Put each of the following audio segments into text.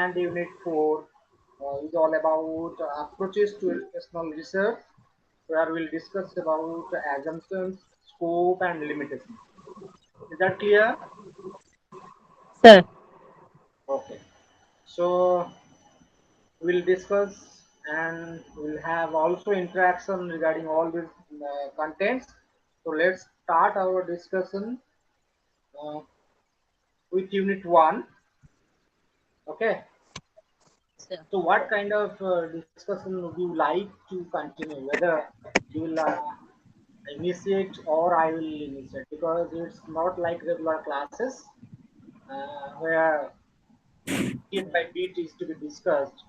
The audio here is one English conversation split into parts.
and Unit 4 is all about approaches to educational research, where we'll discuss about assumptions, scope, and limitations. Is that clear? Sir. Okay. So we'll discuss and we'll have also interaction regarding all these contents. So let's start our discussion uh, with Unit 1. Okay. Sir. So what kind of discussion would you like to continue? Whether you will initiate or I will initiate, because it's not like regular classes where bit by bit is to be discussed.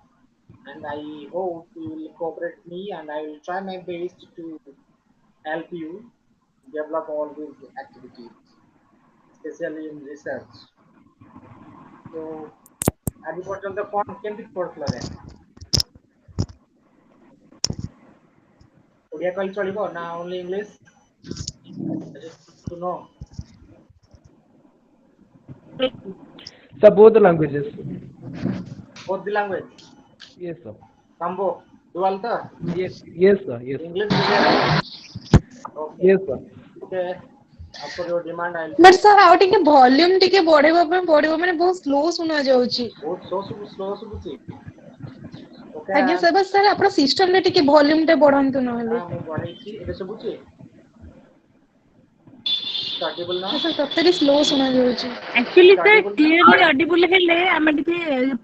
And I hope you will cooperate me, and I will try my best to help you develop all these activities, especially in research. So ଆଜି ପର୍ଯ୍ୟନ୍ତ କ'ଣ କେମିତି ପଢୁଥିଲ ରେ? ଓଡ଼ିଆ କହିଲେ ଚଳିବ ନା only English? I just want to know. Sir, both the languages. Both the language. Yes, sir. Combo. Dual the? Yes, yes, sir. Yes, sir. English medium. Okay. Yes, sir. Okay. As per your demand, I'll but sir आउ टिके volume टिके बढ़ेबा पे पड़िबो माने बहुत slow सुना जाउची बहुत slow सुबुची. Okay. आज्ञा सर बस सर आपन सिस्टम ने टिके वॉल्यूम टे बढ़ांतु नहले ମୁଁ ବଢେଇଛି ଏବେ ଶୁଭୁଛି? Audible now? सर तत्तरी स्लो सुना जाउची actually sir Audible now? Clearly audible हेले हम टिके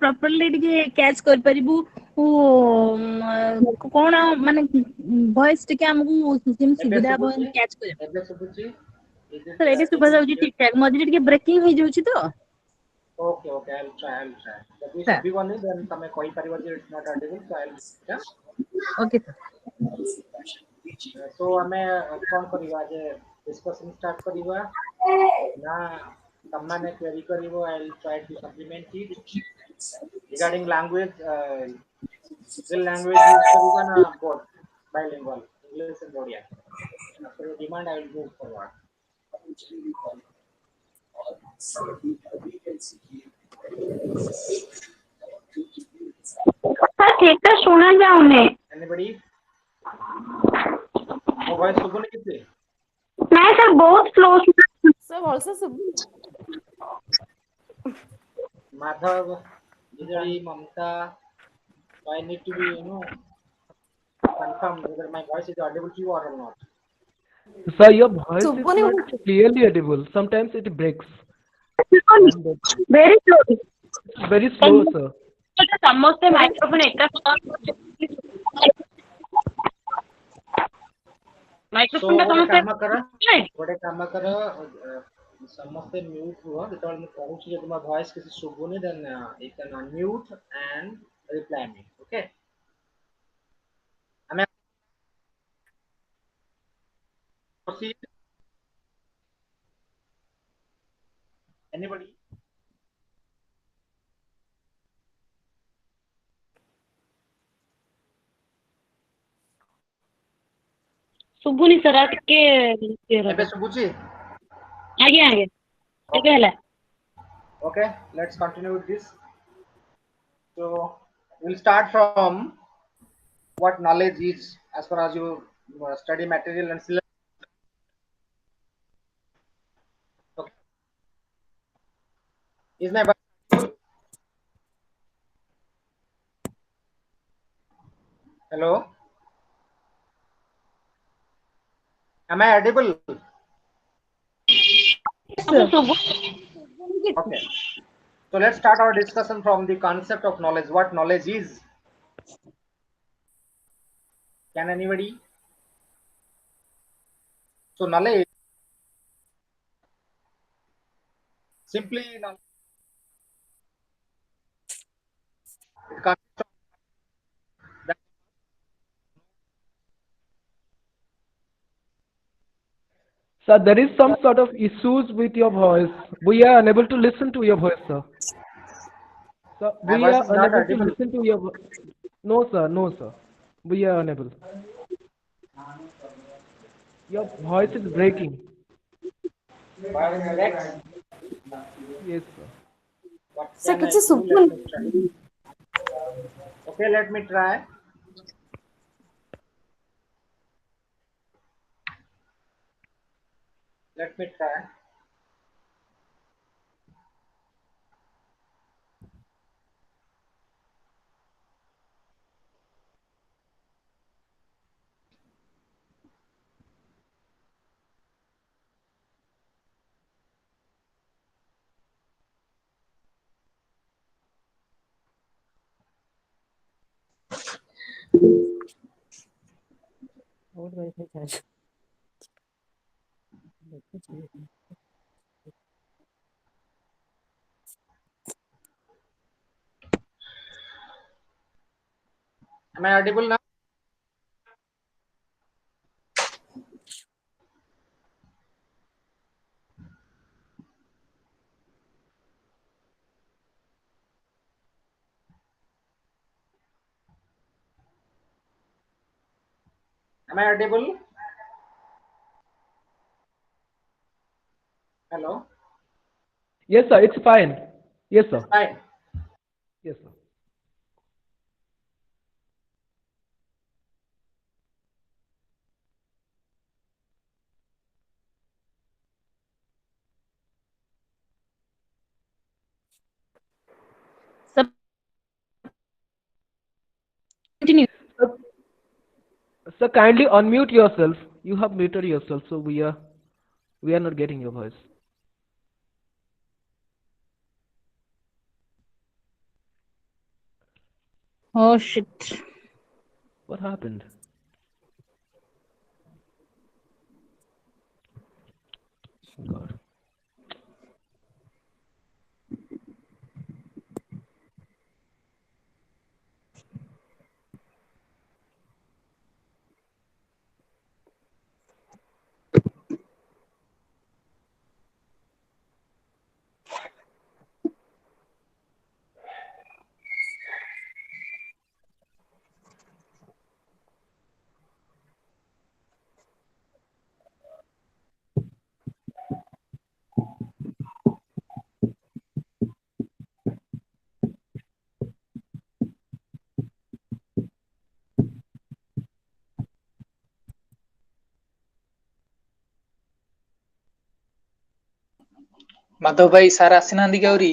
प्रॉपर्ली टिके कैच कर परिबु कोन माने वॉइस टिके हमकु सिम ଏବେ सुविधा ଶୁଭୁଛି? कैच कर ଏବେ ଶୁଭୁଛି? Is it सर एटी सुबह जाउची ठीक ठाक मझिरे टिके ब्रेकिंग हो जाउची तो okay, okay, I'll try. ଯଦି सर ଶୁଭିବନି then ତମେ କହିପାରିବ ଯେ it's not audible, so I'll yeah? Okay sir So ଆମେ କ'ଣ କରିବା ଯେ discussion start କରିବା ନା ତମମାନେ query କରିବ? I'll try to supplement it regarding language. Single language use କରିବା ନା both bilingual English and Odia? After your demand, I will move forward. Sir ठीक से सुना जाउने Anybody? ମୋ voice ଶୁଭୁନି କିଛି? नहीं सर बहुत स्लो सुना सब also सब Madhav, Vijay, Mamta, so I need to be, confirm whether my voice is audible to you or not. Sir, your voice is सुबोनी not clearly audible. Sometimes it breaks. Very slow Very slow, sir. ସମସ୍ତେ microphone ଏକା So ଗୋଟେ କାମ କର ସମସ୍ତେ mute ହୁଅ ଯେତେବେଳେ ମୁଁ କହୁଛି ଯଦି ମୋ voice କିଛି ଶୁଭୁନି then you can unmute and reply me. Okay? ଆମେ proceed. Anybody? ଶୁଭୁନି ସାର୍ ଆଉ ଟିକେ ଏବେ ଶୁଭୁଛି? ଆଜ୍ଞା ଆଜ୍ଞା ଏବେ ହେଲା Okay, let's continue with this. So we'll start from what knowledge is as far as you study material and syllabus. Okay. Is my voice audible? Hello? Am I audible? Okay. So let's start our discussion from the concept of knowledge. What knowledge is? Can anybody? So knowledge, simply knowledge. It consists of that. Sir, there is some sort of issues with your voice. We are unable to listen to your voice, sir. Sir, My we voice are is not unable to audible. listen to your voice. No, sir. No, sir. We are unable. Your voice is breaking. Next, Yes, sir. what sir can I कुछ do? Let सुबुन me try. Okay, let me try. Let me try. Am I audible now? Am I audible? Hello? Yes, sir. It's fine. Yes, sir. It's fine. Yes, sir. Sir, continue. Sir, sir, kindly unmute yourself. You have muted yourself, so we are not getting your voice. Oh shit. What happened? God. Madhav ଭାଇ sir ଆସିନାହାନ୍ତି କି ଆହୁରି?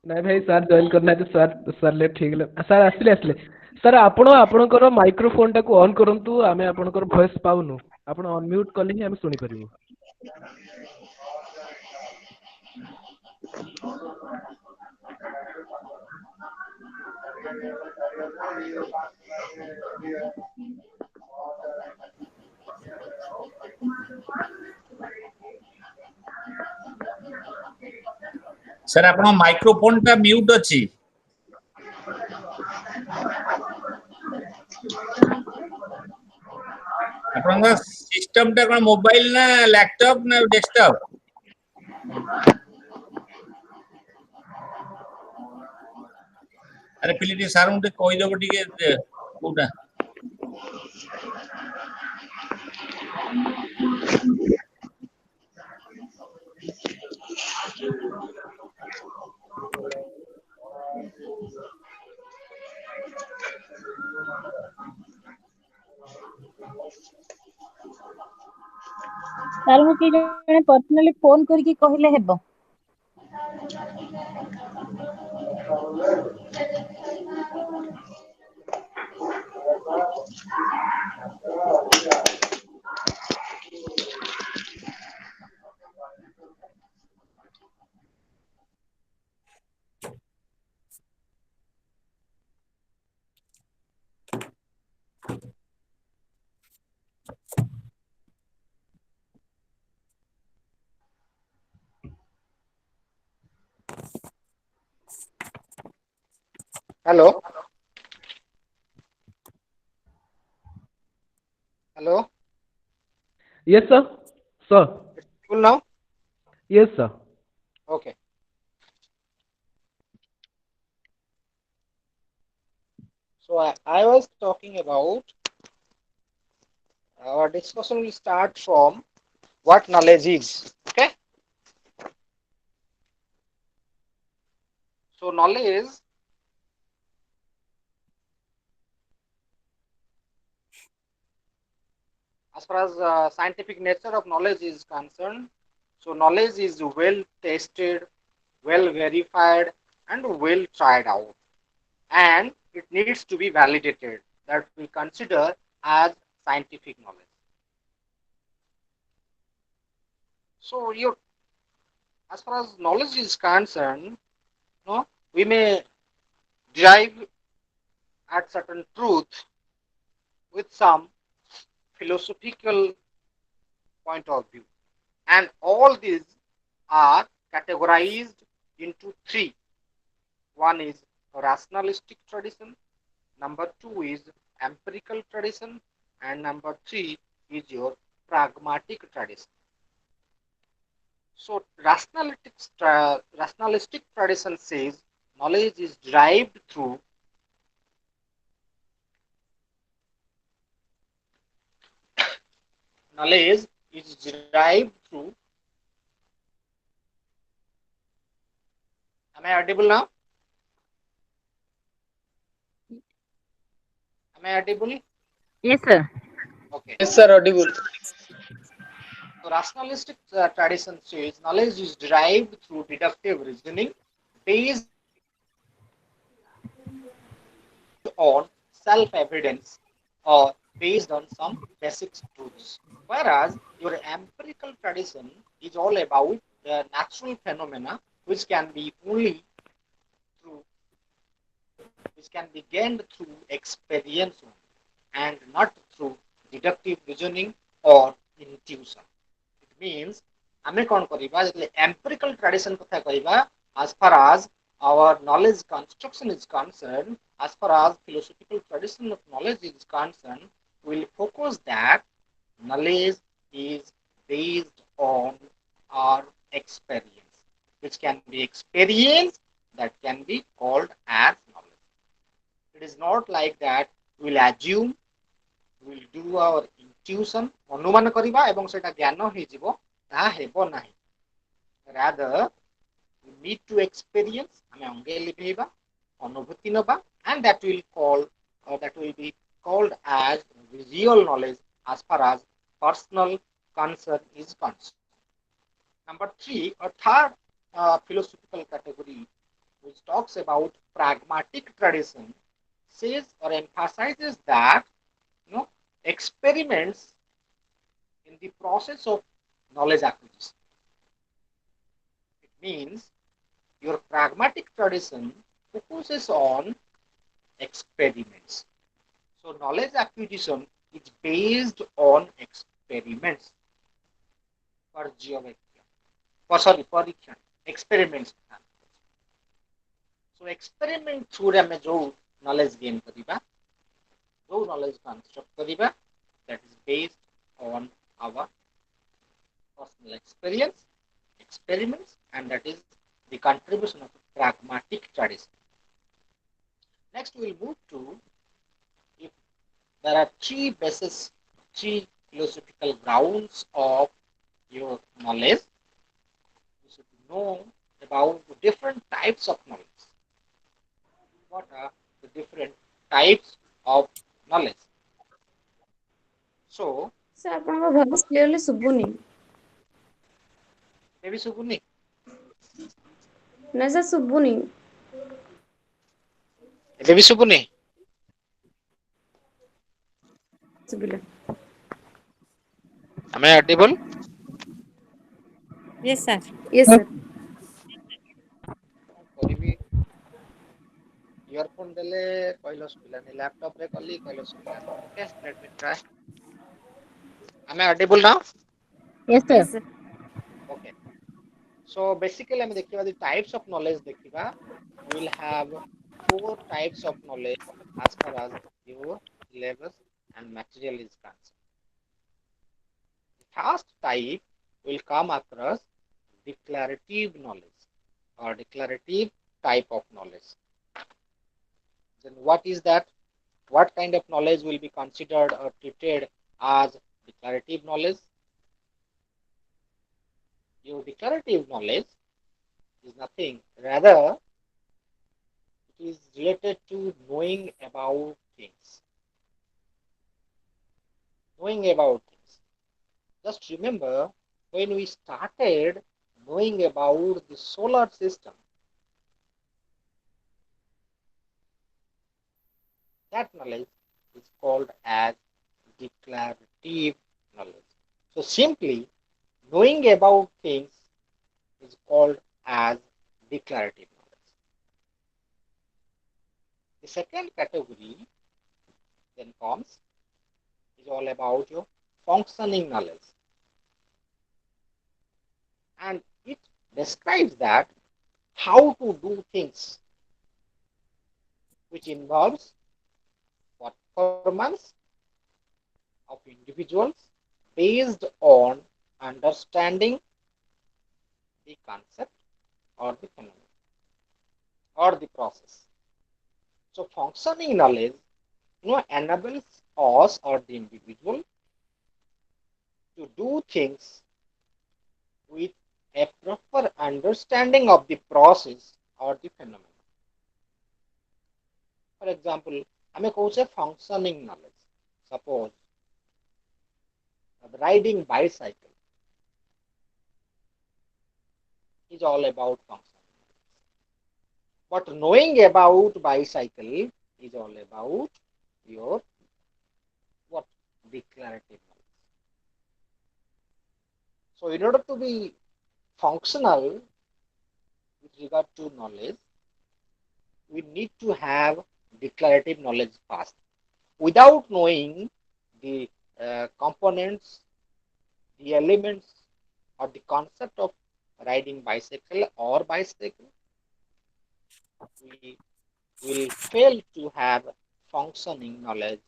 ନାଇଁ ଭାଇ sir join କରିନାହାନ୍ତି sir late ହେଇଗଲା sir ଆସିଲେ sir ଆପଣ ଆପଣଙ୍କର ମାଇକ୍ରୋଫୋନ୍ଟାକୁ ଅନ୍ କରନ୍ତୁ ଆମେ ଆପଣଙ୍କର ଭଏସ୍ ପାଉନୁ ଆପଣ ଅନମ୍ୟୁଟ୍ କଲେ ହିଁ ଆମେ ଶୁଣିପାରିବୁ। ସାର୍ ଆପଣଙ୍କ ମାଇକ୍ରୋଫୋନ୍ ଟା ମ୍ୟୁଟ୍ ଅଛି। ଆପଣଙ୍କ ସିଷ୍ଟମ ଟା କଣ ମୋବାଇଲ ନା ଲ୍ୟାପଟପ୍ ନା ଡେସ୍କଟପ୍? ଆରେ ପିଲି ଟିକେ ସାର୍ ଟିକେ କହିଦବ ଟିକେ କୋଉଟା। ସାର୍ ମୁଁ କିଏ ଜଣେ ପର୍ସନାଲି ଫୋନ କରିକି କହିଲେ ହେବ? Hello? Hello? Yes sir. Sir. Cool now? Yes sir. Okay. So I was talking about our discussion will start from what knowledge is. Okay. So knowledge as far as scientific nature of knowledge is concerned, so knowledge is well tested, well verified, and well tried out, and it needs to be validated. That we consider as scientific knowledge. So, as far as knowledge is concerned, no, we may derive at certain truth with some philosophical point of view, and all these are categorized into three. One is rationalistic tradition, number two is empirical tradition, and number three is your pragmatic tradition. So rationalistic tradition says knowledge is derived through knowledge is derived through. Am I audible now? Am I audible? Yes, sir. Okay. Yes, sir, audible. So rationalistic tradition says knowledge is derived through deductive reasoning based on self-evidence or based on some basic truths. Whereas your empirical tradition is all about the natural phenomena which can be only through which can be gained through experience and not through deductive reasoning or intuition. It means ଆମେ କ'ଣ କରିବା ଯେତେବେଳେ empirical tradition କଥା କହିବା as far as our knowledge construction is concerned, as far as philosophical tradition of knowledge is concerned, we will focus that knowledge is based on our experience, which can be experience that can be called as knowledge. It is not like that we will assume, we will do our intuition, ଅନୁମାନ କରିବା ଏବଂ ସେଟା ଜ୍ଞାନ ହେଇଯିବ, ତାହା ହେବ ନାହିଁ. Rather, we need to experience, ଆମେ ଅଙ୍ଗେ ଲିଭେଇବା, ଅନୁଭୂତି ନବା, and that will be called as real knowledge as far as personal concern is concerned. Number three, a third philosophical category which talks about pragmatic tradition says or emphasizes that experiments in the process of knowledge acquisition. It means your pragmatic tradition focuses on experiments. So knowledge acquisition is based on experiments. परीक्षण experiments. So experiment through ଆମେ ଯୋଉ knowledge gain କରିବା, ଯୋଉ knowledge construct କରିବା, that is based on our personal experience, experiments, and that is the contribution of pragmatic tradition. Next, we will move to, if there are three philosophical grounds of your knowledge, you should know about the different types of knowledge. What are the different types of knowledge? So, sir ଆପଣଙ୍କ voice clearly ଶୁଭୁନି. maybe ଶୁଭୁନି? ନା sir ଶୁଭୁନି. ଏବେ ବି ଶୁଭୁନି? ଶୁଭିଲା. Am I audible? Yes, sir. Yes sir. କରିବି earphone ଦେଲେ କହିଲ ଶୁଭିଲାନି, ଲ୍ୟାପଟପ ରେ କଲି କହିଲ ଶୁଭିଲାନି. ଓକେ, ଲେଟ୍ ମି try. Am I audible now? Yes, sir. Yes sir. Okay. So basically ଆମେ ଦେଖିବା the types of knowledge ଦେଖିବା. We will have 4 types of knowledge as far as your syllabus and material is concerned. The first type will come across declarative knowledge or declarative type of knowledge. Then what is that? What kind of knowledge will be considered or treated as declarative knowledge? Your declarative knowledge is nothing, rather it is related to knowing about things. Knowing about things. Just remember when we started knowing about the solar system, that knowledge is called as declarative knowledge. So simply knowing about things is called as declarative knowledge. The second category then comes is all about your functioning knowledge, and it describes that how to do things, which involves performance of individuals based on understanding the concept or the phenomenon or the process. So functioning knowledge, enables us or the individual to do things with a proper understanding of the process or the phenomenon. For example, ଆମେ କହୁଛେ functioning knowledge. Suppose riding bicycle is all about function. But knowing about bicycle is all about your what declarative knowledge. So in order to be functional with regard to knowledge, we need to have declarative knowledge first. Without knowing the components, the elements, or the concept of riding bicycle or bicycle, we will fail to have functioning knowledge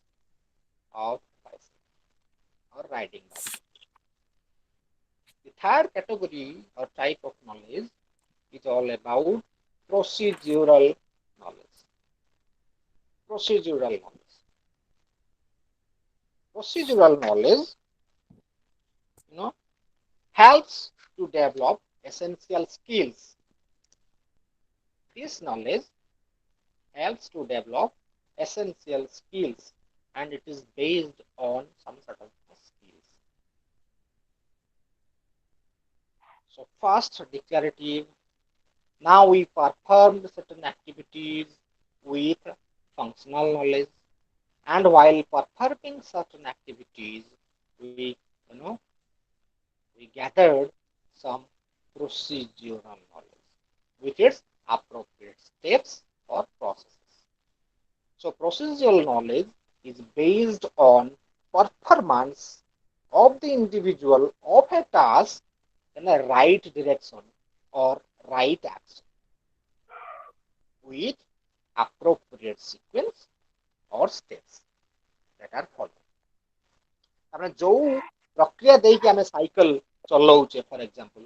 of bicycle or riding bicycle. The third category or type of knowledge is all about procedural knowledge. Procedural knowledge. Procedural knowledge, helps to develop essential skills. This knowledge helps to develop essential skills, and it is based on some sort of skills. So first declarative, now we performed certain activities with functional knowledge, and while performing certain activities we we gathered some procedural knowledge with its appropriate steps or processes. So procedural knowledge is based on performance of the individual of a task in a right direction or right action with appropriate sequence or steps that are followed. ଆମେ ଯୋଉ ପ୍ରକ୍ରିୟା ଦେଇକି ଆମେ cycle ଚଲଉଛେ, ଫର example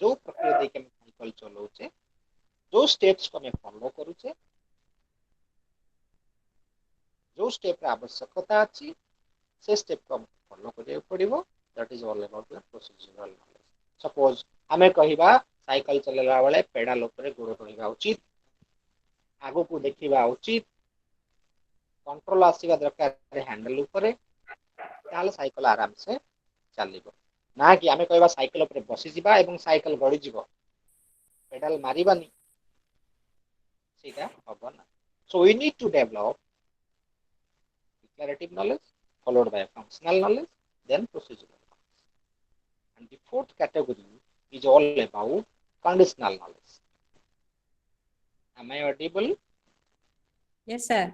ଯୋଉ ପ୍ରକ୍ରିୟା ଦେଇକି ଆମେ cycle ଚଲଉଛେ, ଯୋଉ ଷ୍ଟେପ୍ସକୁ ଆମେ ଫଲୋ କରୁଛେ, ଯୋଉ ଷ୍ଟେପ୍ର ଆବଶ୍ୟକତା ଅଛି ସେ ଷ୍ଟେପ୍କୁ ଆମକୁ ଫଲୋ କରିବାକୁ ପଡ଼ିବ. That is all about procedural knowledge. Suppose ଆମେ କହିବା ସାଇକେଲ ଚଲେଇଲା ବେଳେ ପେଡାଲ ଉପରେ ଗୋଡ଼ ରହିବା ଉଚିତ, ଆଗକୁ ଦେଖିବା ଉଚିତ, କଣ୍ଟ୍ରୋଲ ଆସିବା ଦରକାର ହ୍ୟାଣ୍ଡେଲ ଉପରେ, ତାହେଲେ ସାଇକେଲ ଆରାମସେ ଚାଲିବ. ନା କି ଆମେ କହିବା ସାଇକେଲ ଉପରେ ବସିଯିବା ଏବଂ ସାଇକେଲ ଗଡ଼ିଯିବ, ପେଡାଲ ମାରିବାନି, ସେଇଟା ହବ ନା. So we need to develop declarative knowledge followed by functional knowledge, then procedural knowledge. And the fourth category is all about conditional knowledge. Am I audible? Yes, sir.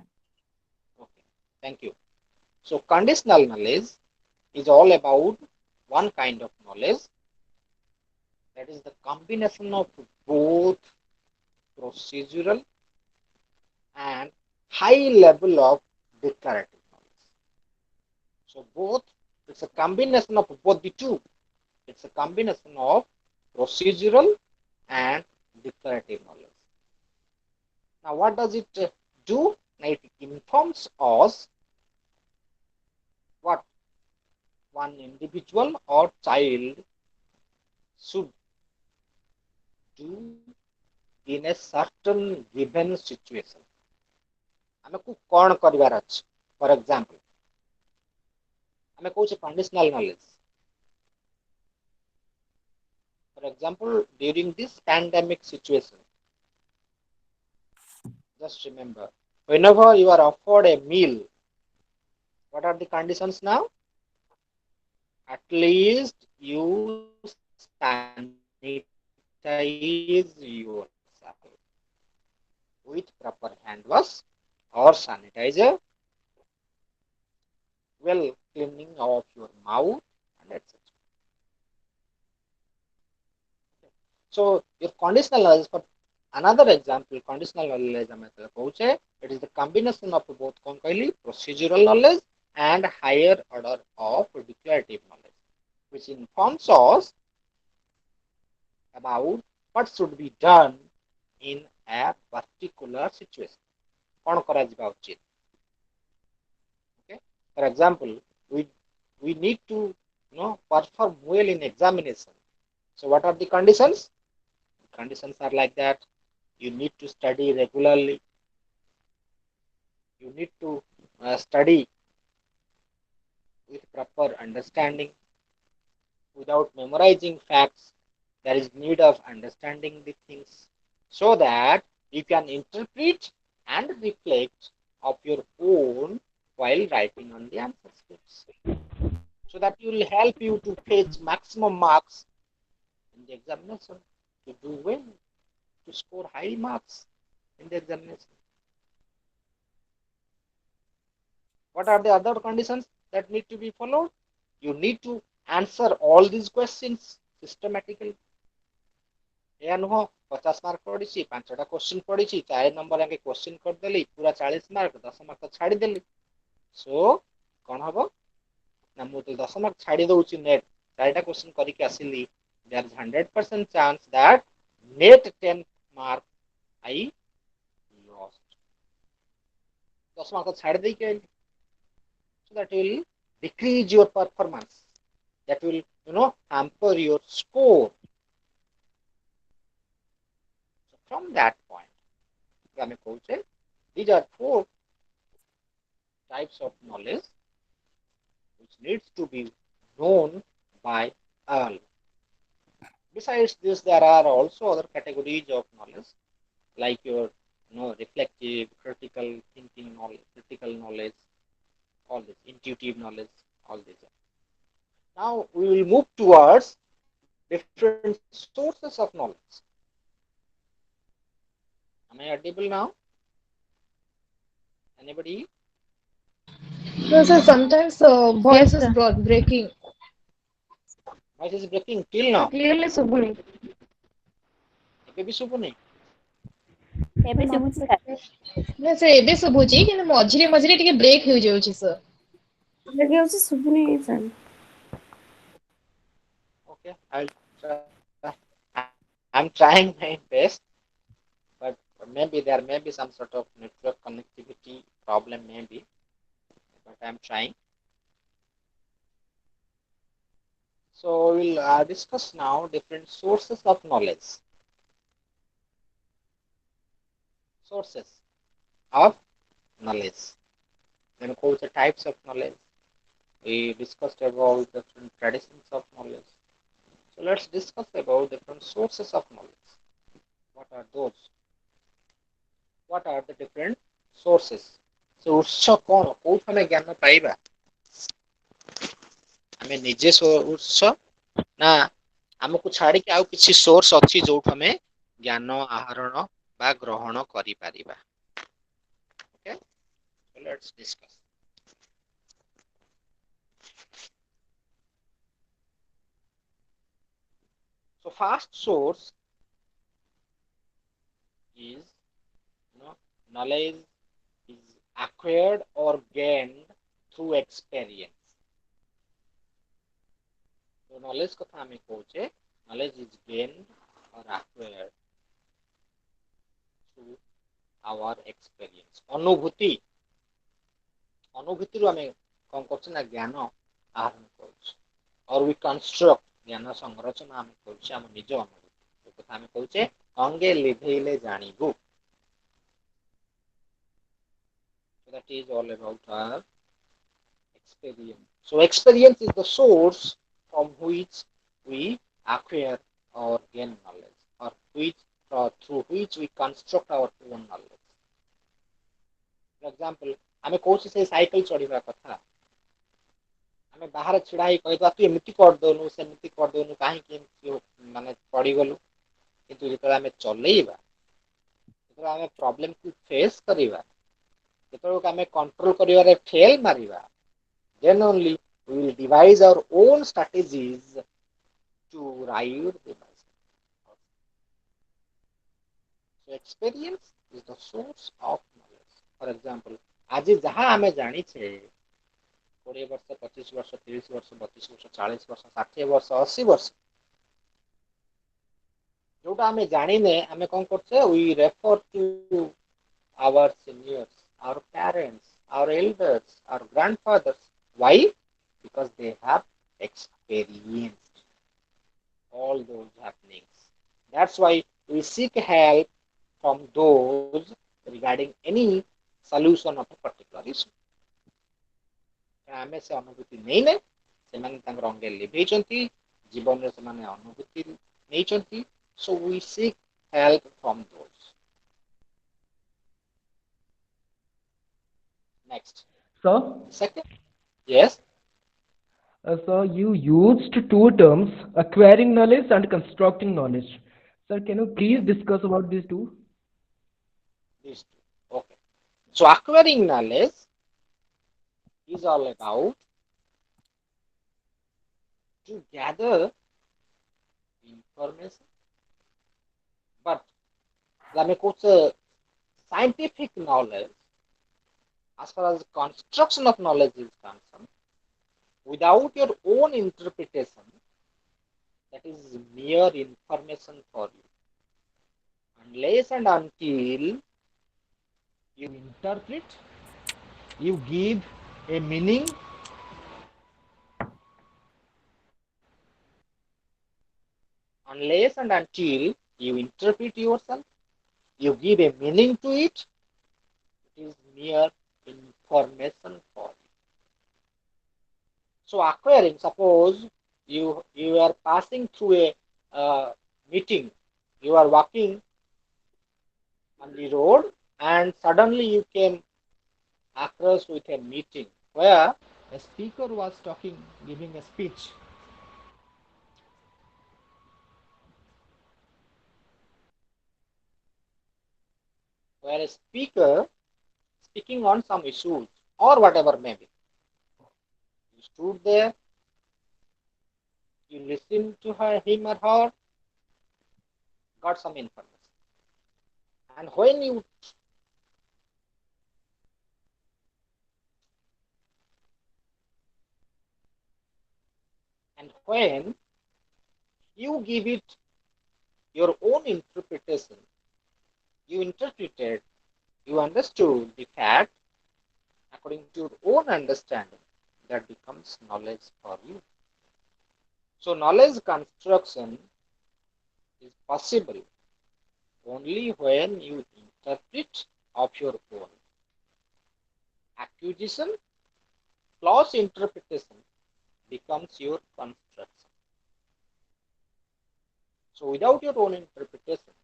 Okay, thank you. So conditional knowledge is all about one kind of knowledge, that is the combination of both procedural and high level of declarative knowledge. So both, it's a combination of both the two. It's a combination of procedural and declarative knowledge. Now what does it do? Now it informs us what one individual or child should do in a certain given situation. ଆମକୁ କ'ଣ କରିବାର ଅଛି? ଫର example ଆମେ କହୁଛେ conditional knowledge. For example, during this pandemic situation, just remember, whenever you are offered a meal, what are the conditions now? At least you sanitize yourself with proper hand wash or sanitizer, well cleaning of your mouth, and etc. So your conditional knowledge, for another example, conditional knowledge it is the combination of both procedural knowledge and higher order of declarative knowledge, which informs us about what should be done in a particular situation. कौन करा जिबा उचित. Okay. For example, we need to perform well in examination. So what are the conditions? Conditions are like that. You need to study regularly. You need to study with proper understanding. Without memorizing facts, there is need of understanding the things so that you can interpret and reflect of your own while writing on the answer scripts. So that will help you to fetch maximum marks in the examination, to do well, to score high marks in the examination. What are the other conditions that need to be followed? You need to answer all these questions systematically. या नुह 50 mark पड़ी 5टा question पड़ी 4 number आगे question करदेली पूरा 40 mark 10 mark तो छाड़ीदेली. सो कौन हम ना मुझे 10 मार्क छाड़ी दूसरी नेट 4टा क्वेश्चन करके आसिली. There is 100% chance that net 10 mark I lost. 10 mark छाड़ दी के, so that will decrease your performance. That will hamper your score. So from that point, these are 4 types of knowledge which needs to be known by all. Besides this, there are also other categories of knowledge like your reflective, critical thinking knowledge, critical knowledge, all this, intuitive knowledge, all these. Now we will move towards different sources of knowledge. Am I audible now? Anybody? No, sir, sometimes voice Yes, is sir. breaking. Voice is breaking till now. Clearly ଶୁଭୁନି. ଏବେ ବି ଶୁଭୁନି? ଏବେ ଶୁଭୁଛି sir. ନା sir ଏବେ ଶୁଭୁଛି କିନ୍ତୁ ମଝିରେ ମଝିରେ ଟିକେ ବ୍ରେକ୍ ହେଇଯାଉଛି ସାର୍. ଏବେ ହେଉଛି ଶୁଭୁନି sir. Okay, I'm trying my best, but maybe there may be some sort of network connectivity problem, maybe, but I'm trying. So we'll discuss now different sources of knowledge. Sources of knowledge. Then called the types of knowledge. We discussed about different traditions of knowledge. So let's discuss about different sources of knowledge. What are those? What are the different sources? So ଉତ୍ସ କଣ କୋଉଠୁ ଆମେ ଜ୍ଞାନ ପାଇବା? ଆମେ ନିଜେ ଉତ୍ସ ନା ଆମକୁ ଛାଡିକି ଆଉ କିଛି ସୋର୍ସ ଅଛି ଯୋଉଠୁ ଆମେ ଜ୍ଞାନ ଆହରଣ ବା ଗ୍ରହଣ କରିପାରିବା? Okay, so let's discuss. So first source is knowledge is acquired or gained through experience. So knowledge कथा हमें कहोचे, knowledge is gained or acquired through our experience. अनुभूति रू हमें कौन करछे ना ज्ञान आहरण करछे, और we construct ज्ञान संरचना हमें करछे हम निज अनुभूति कथा हमें कहोचे अंगे लिभेइले जानिबु. So that is all about our experience. So experience is the source from which we acquire or gain knowledge, or through which we construct our own knowledge. For example, ଆମେ କହୁଛୁ ସେ ସାଇକେଲ ଚଢିବା କଥା, ଆମେ ବାହାରେ ଛିଡା ହେଇ କହିବା ତୁ ଏମିତି କରିଦଉନୁ ସେମିତି କରିଦଉନୁ କାହିଁକି ଏମିତି ମାନେ ପଡିଗଲୁ, କିନ୍ତୁ ଯେତେବେଳେ ଆମେ ଚଲେଇବା, ଯେତେବେଳେ ଆମେ ପ୍ରୋବ୍ଲେମକୁ ଫେସ୍ କରିବା, ଯେତେବେଳେ ଆମେ କଣ୍ଟ୍ରୋଲ କରିବାରେ ଫେଲ୍ ମାରିବା, then only we will devise our own strategies to ride the bicycle. So experience is the source of knowledge. For example, आज जहाँ आमे जानी छे 20 वर्ष 25 वर्ष 30 वर्ष 32 वर्ष 40 वर्ष 60 वर्ष 80 वर्ष जोटा आमे जानी ने आमे कौन करछे, we refer to our seniors, our parents, our elders, our grandfathers. Why? Because they have experienced all those happenings. That's why we seek help from those regarding any solution of a particular issue. आमे से अनुभूति नहीं ने सेमाने तांगर अंगे लिभेचंती जीवन रे सेमाने अनुभूति नैचंती, so we seek help from those. Next. So, Second. Yes. so you used two terms, acquiring knowledge and constructing knowledge. Sir, can you please discuss about these two? These two. Okay. So acquiring knowledge is all about to gather information, but the scientific knowledge, as far as construction of knowledge is concerned, without your own interpretation, that is mere information for you. Unless and until you interpret, you give a meaning, unless and until you interpret yourself, you give a meaning to it, it is mere information for you. So acquiring, suppose you are passing through a meeting, you are walking on the road and suddenly you came across with a meeting where a speaker was talking, giving a speech. Where a speaker speaking on some issues or whatever may be. You stood there, you listened to him or her, got some information. And when you give it your own interpretation, you interpreted, you understood the fact according to your own understanding, that becomes knowledge for you. So knowledge construction is possible only when you interpret of your own. Acquisition plus interpretation becomes your construction. So without your own interpretation,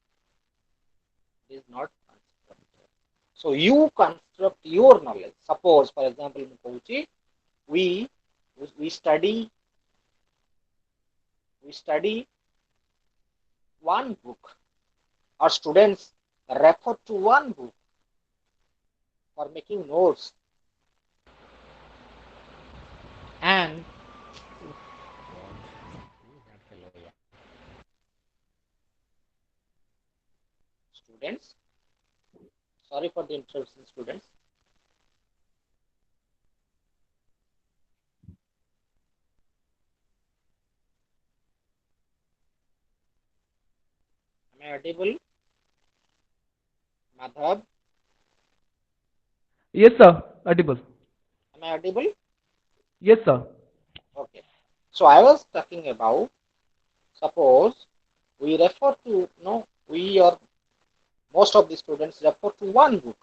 it is not constructed. So you construct your knowledge. Suppose, for example, we study one book. Our students refer to one book for making notes, and students, sorry for the interruption, students. Am I audible? Madhav? Yes, sir. Audible. Am I audible? Yes, sir. Okay. So I was talking about, suppose we refer to, we or most of the students refer to one book,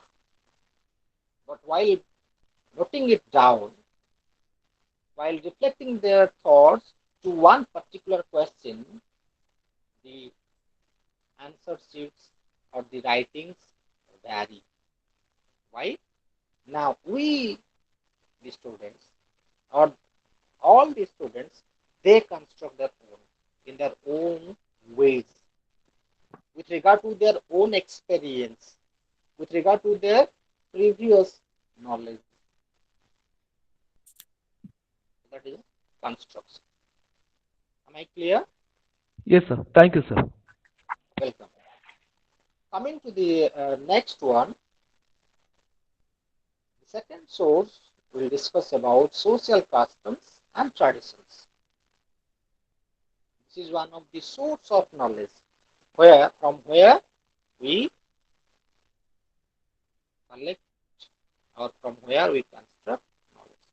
but while noting it down, while reflecting their thoughts to one particular question, the answer sheets or the writings vary. Why? Now we, the students, or all the students, they construct their own in their own ways with regard to their own experience, with regard to their previous knowledge. That is construction. Am I clear? Yes, sir. Thank you, sir. Welcome. Coming to the next one, the second source will discuss about social customs and traditions. This is one of the source of knowledge where we collect or from where we construct knowledge.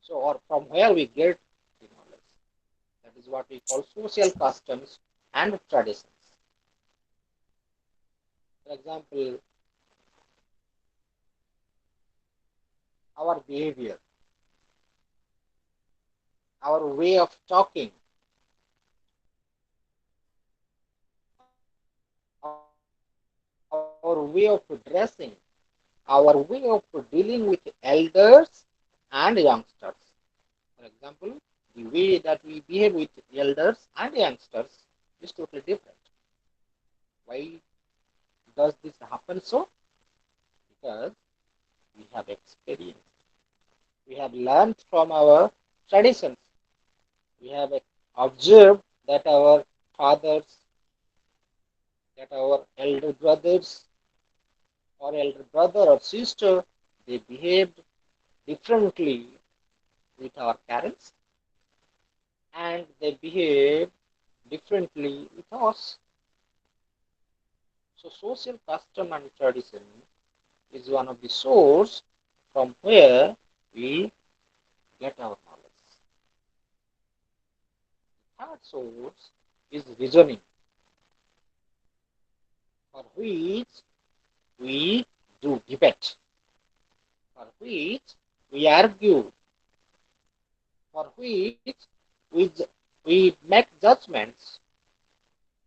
So or from where we get the knowledge. That is what we call social customs and traditions. For example, our behavior, our way of talking, our way of dressing, our way of dealing with elders and youngsters. For example, the way that we behave with elders and youngsters is totally different. Why does this happen so? Because we have experienced. We have learned from our traditions. We have observed that our fathers, that our elder brothers or elder brother or sister, they behaved differently with our parents and they behave differently with us. So social custom and tradition is one of the source from where we get our knowledge. Third source is reasoning, for which we do debate, for which we argue, for which we, we make judgments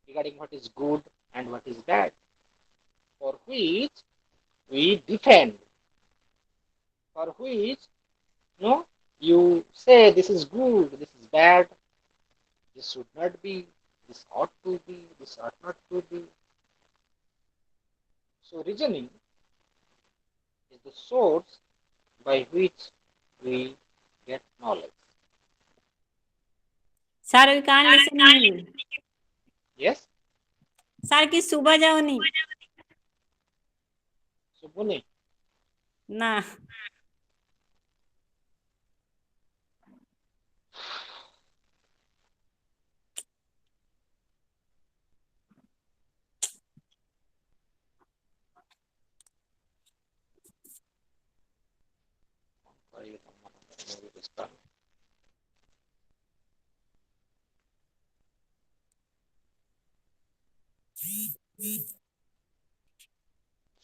regarding what is good and what is bad, for which we defend, for which no, you say this is good, this is bad, this should not be, this ought to be, this ought not to be. So reasoning is the source by which we get knowledge. Sir, we can't listen. Yes? Sir, ki subah jaoni. Subuni? Na.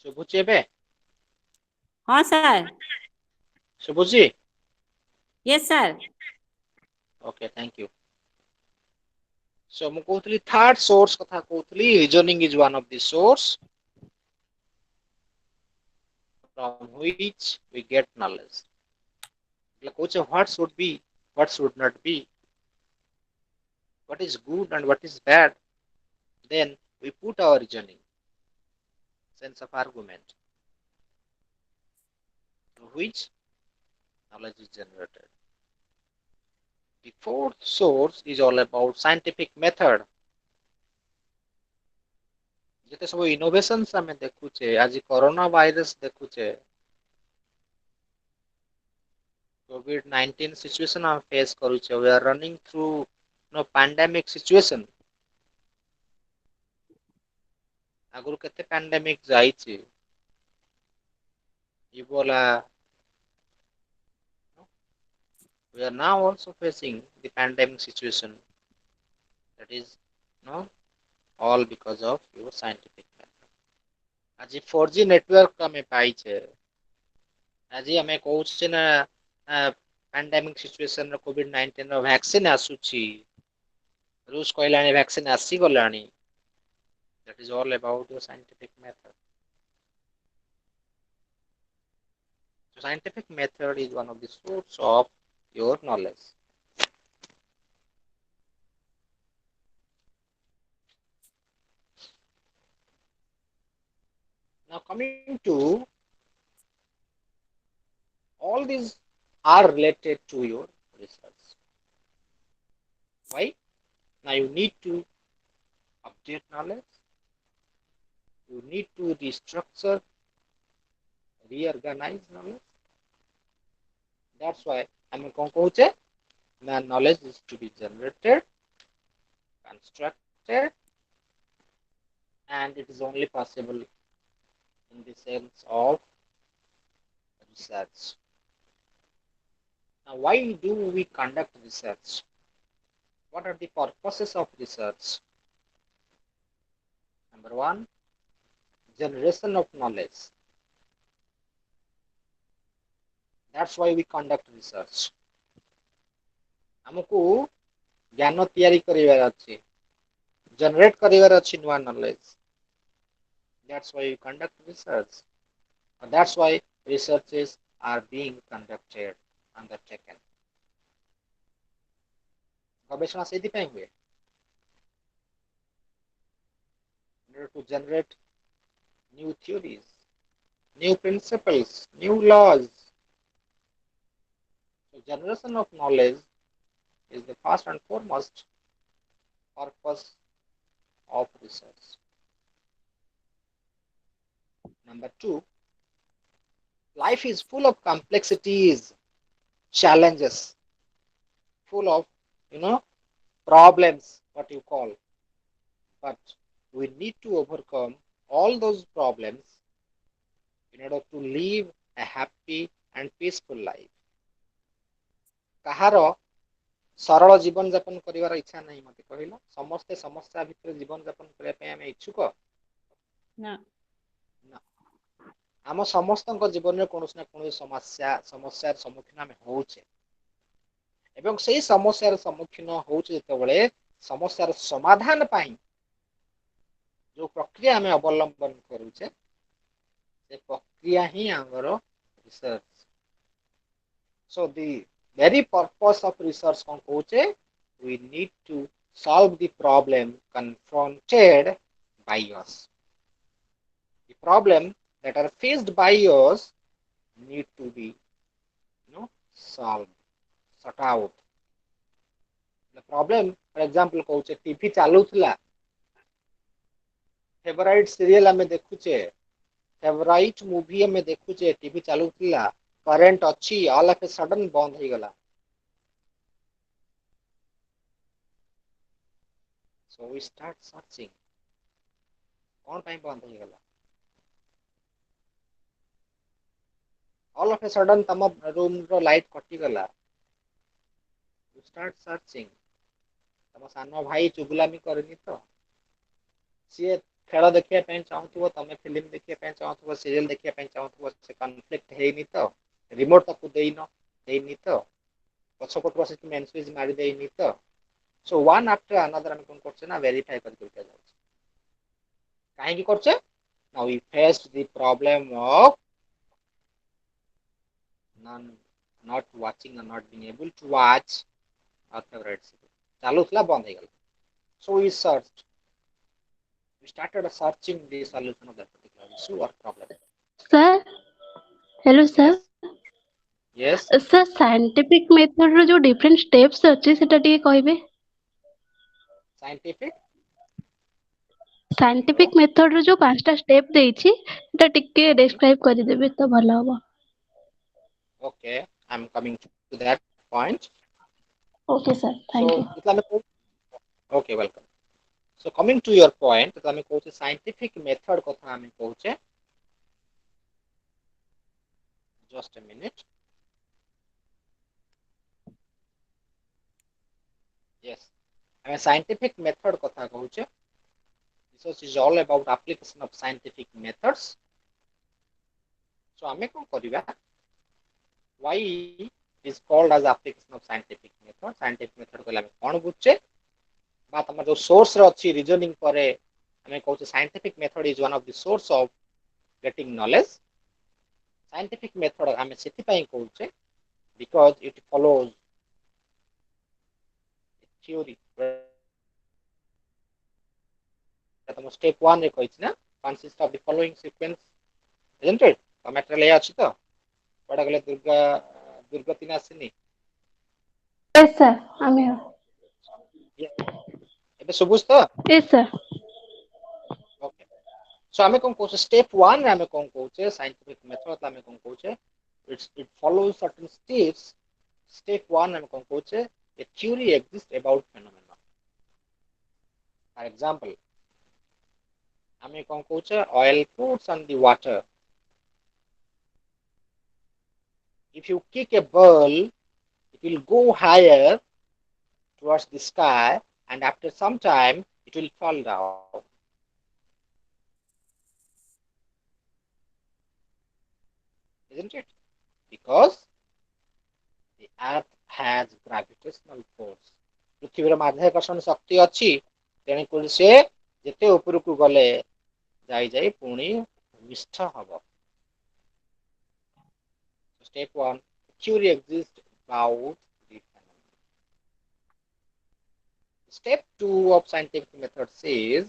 ଶୁଭୁଛି ଏବେ? हाँ sir. ଶୁଭୁଛି? Yes sir. Okay, thank you. So ମୁଁ କହୁଥିଲି third source କଥା କହୁଥିଲି, reasoning is one of the source from which we get knowledge. એટલે કହୁଛେ what should be, what should not be, what is good and what is bad. Then we put our reasoning, sense of argument, through which knowledge is generated. The fourth source is all about scientific method. ଯେତେ ସବୁ innovations ଆମେ ଦେଖୁଛେ, ଆଜି corona virus ଦେଖୁଛେ, COVID-19 situation ଆମେ face କରୁଛେ, we are running through pandemic situation. ଆଗରୁ କେତେ pandemic ଯାଇଛି, Ebola. We are now also facing the pandemic situation. That is all because of your scientific method. आज 4G network ଆମେ ପାଇଛେ, ଆଜି ଆମେ କହୁଛେ ନା pandemic situation ର COVID-19 ର vaccine ଆସୁଛି, रूस कहलानी वैक्सीन आसी गलानी that is all about your scientific method. So scientific method is one of the source of your knowledge. Now coming to all these are related to your research. Why? Now you need to update knowledge, you need to restructure, reorganize knowledge. That's why I'm going to knowledge is to be generated, constructed, and it is only possible in the sense of research. Now, why do we conduct research? What are the purposes of research? Number one, generation of knowledge. That's why we conduct research. हमको ज्ञान तैयारी करिवार अछि, generate करिवार अछि नुवा knowledge. That's why we conduct research. And that's why researches are being conducted, undertaken. गवेषणा सेथिପାଇଁ हुए in order to generate new theories, new principles, new laws. So generation of knowledge is the first and foremost purpose of research. Number two, life is full of complexities, challenges, full of, problems, what you call. But we need to overcome all those problems in order to live a happy and peaceful life. କାହାର ସରଳ ଜୀବନ ଯାପନ କରିବାର ଇଚ୍ଛା ନାହିଁ ମତେ କହିଲ? ସମସ୍ତେ ସମସ୍ୟା ଭିତରେ ଜୀବନ ଯାପନ କରିବା ପାଇଁ ଆମେ ଇଚ୍ଛୁକ? ନା ଆମ ସମସ୍ତଙ୍କ ଜୀବନରେ କୌଣସି ନା କୌଣସି ସମସ୍ୟାର ସମ୍ମୁଖୀନ ଆମେ ହଉଛେ ଏବଂ ସେଇ ସମସ୍ୟାର ସମ୍ମୁଖୀନ ହଉଛେ ଯେତେବେଳେ ସମସ୍ୟାର ସମାଧାନ ପାଇଁ ଯୋଉ ପ୍ରକ୍ରିୟା ଆମେ ଅବଲମ୍ବନ କରୁଛେ ସେ ପ୍ରକ୍ରିୟା ହିଁ ଆମର research. So the very purpose of research କଣ କହୁଛେ? We need to solve the problem confronted by us. The problem that are faced by us need to be solved, sort out. The problem, for example, कहुचे TV चालूला, favourite serial आमे देखुचे, favourite movie आमे देखुचे, TV चालूला, current अच्छी, all of a sudden बंद हो गला. So we start searching. कौन टाइम बंद हो गला? All of a sudden तम रूम रो लाइट कटि गला. You start searching. तम सानो भाई चुगलामी करनी तो सी खेल देखिया पे चाहूथबो, तमे फिल्म देखिया पे चाहूथबो, सीरियल देखिया पे चाहूथबो, से कॉन्फ्लिक्ट हेनी तो रिमोट तक देनी तो पछपट बस मेन स्विच मारी देनी तो. सो वन आफ्टर अनदर हम कोन करछे ना वेरीफाई कर के जाउछ. काहे की करछे? Now we faced the problem of not watching or not being able to watch our favorite series. चालूला बंद हो गला. So we searched. We started searching the solution of that particular issue or problem. Sir hello sir. Yes. Sir scientific method रो जो different steps अछि सेटा टिके कहबे? Scientific method रो जो पांचटा स्टेप देइछि सेटा टिके डिस्क्राइब कर देबे तो भलो होबो. Okay, I'm coming to that point. Okay sir, thank you. So, okay, welcome. So, coming to your point, আমি কହୁছে scientific method কথা আমি কହୁছে. Just a minute. Yes, আমি scientific method কথা কହୁছে. This is all about application of scientific methods. So, ଆମେ କଣ କରିବା? Why is called as application of scientific method? Scientific method କହିଲେ ଆମେ କଣ ବୁଝୁଛେ? बा तुम जो सोर्स रे अछि रीजनिंग करे हमें कहू scientific method is one of the source of getting knowledge scientific method हमें सेति पई कहूचे बिकॉज इट फॉलोज थ्योरी तुम स्टेप 1 रे कहिछ ना consist of the following sequence isn't it तो मैटर ले अछि तो पडा गले दुर्गति नासिनी Yes, sir. I'm here. ଏବେ ଶୁଭୁଛି ତ Yes, sir. ओके सो आमे कोन कहूचे स्टेप 1 रे आमे कोन कहूचे साइंटिफिक मेथड आमे कोन कहूचे it follows certain steps step 1 आमे कोन कहूचे a theory exist about phenomena for example आमे कोन कहूचे oil fruits and the water if you kick a ball it will go higher towards the sky and after some time it will fall down isn't it because the earth has gravitational force पृथ्वीर माध्याकर्षण शक्ति अच्छी तेणुक से जिते उपरकू गले जाई जाई पुणी निष्ठ hub step 1 theory exists about the phenomenon step 2 of scientific method says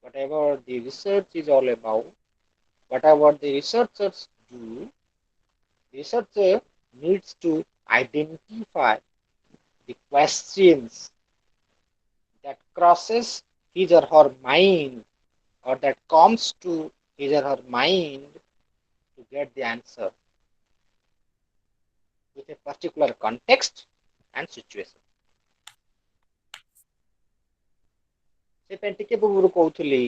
whatever the research is all about whatever the researchers do researcher needs to identify the questions that crosses his or her mind or that comes to his or her mind to get the answer with a particular context and situation. से पे टिके पूर्व कहूली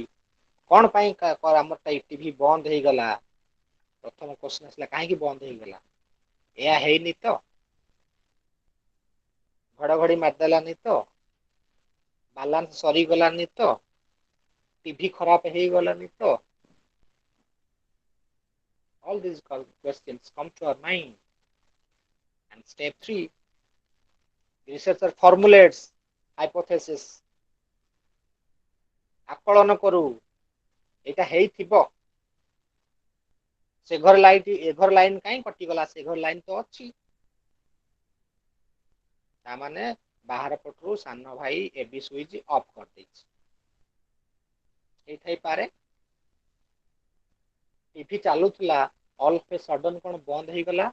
कौन पाई आमर TV बंद हो गला प्रथम क्वेश्चन आसला कहीं बंद हो गला या हैनी तो घड़घड़ी मारदेलानी तो बालांस सरी गलानी तो टीवी खराब हो गलानी तो all these questions come to our mind and step 3 the researcher formulates hypothesis आकलन करू एटा हेई थिबो से घर लाइट ए घर लाइन काई कटि गला से घर लाइन तो अछि ता माने बाहर पटरू सानो भाई एबी स्विच ऑफ कर दैछि एई थाई पारे टीवी चालुला ऑल पे सडन कोन बंद हो गला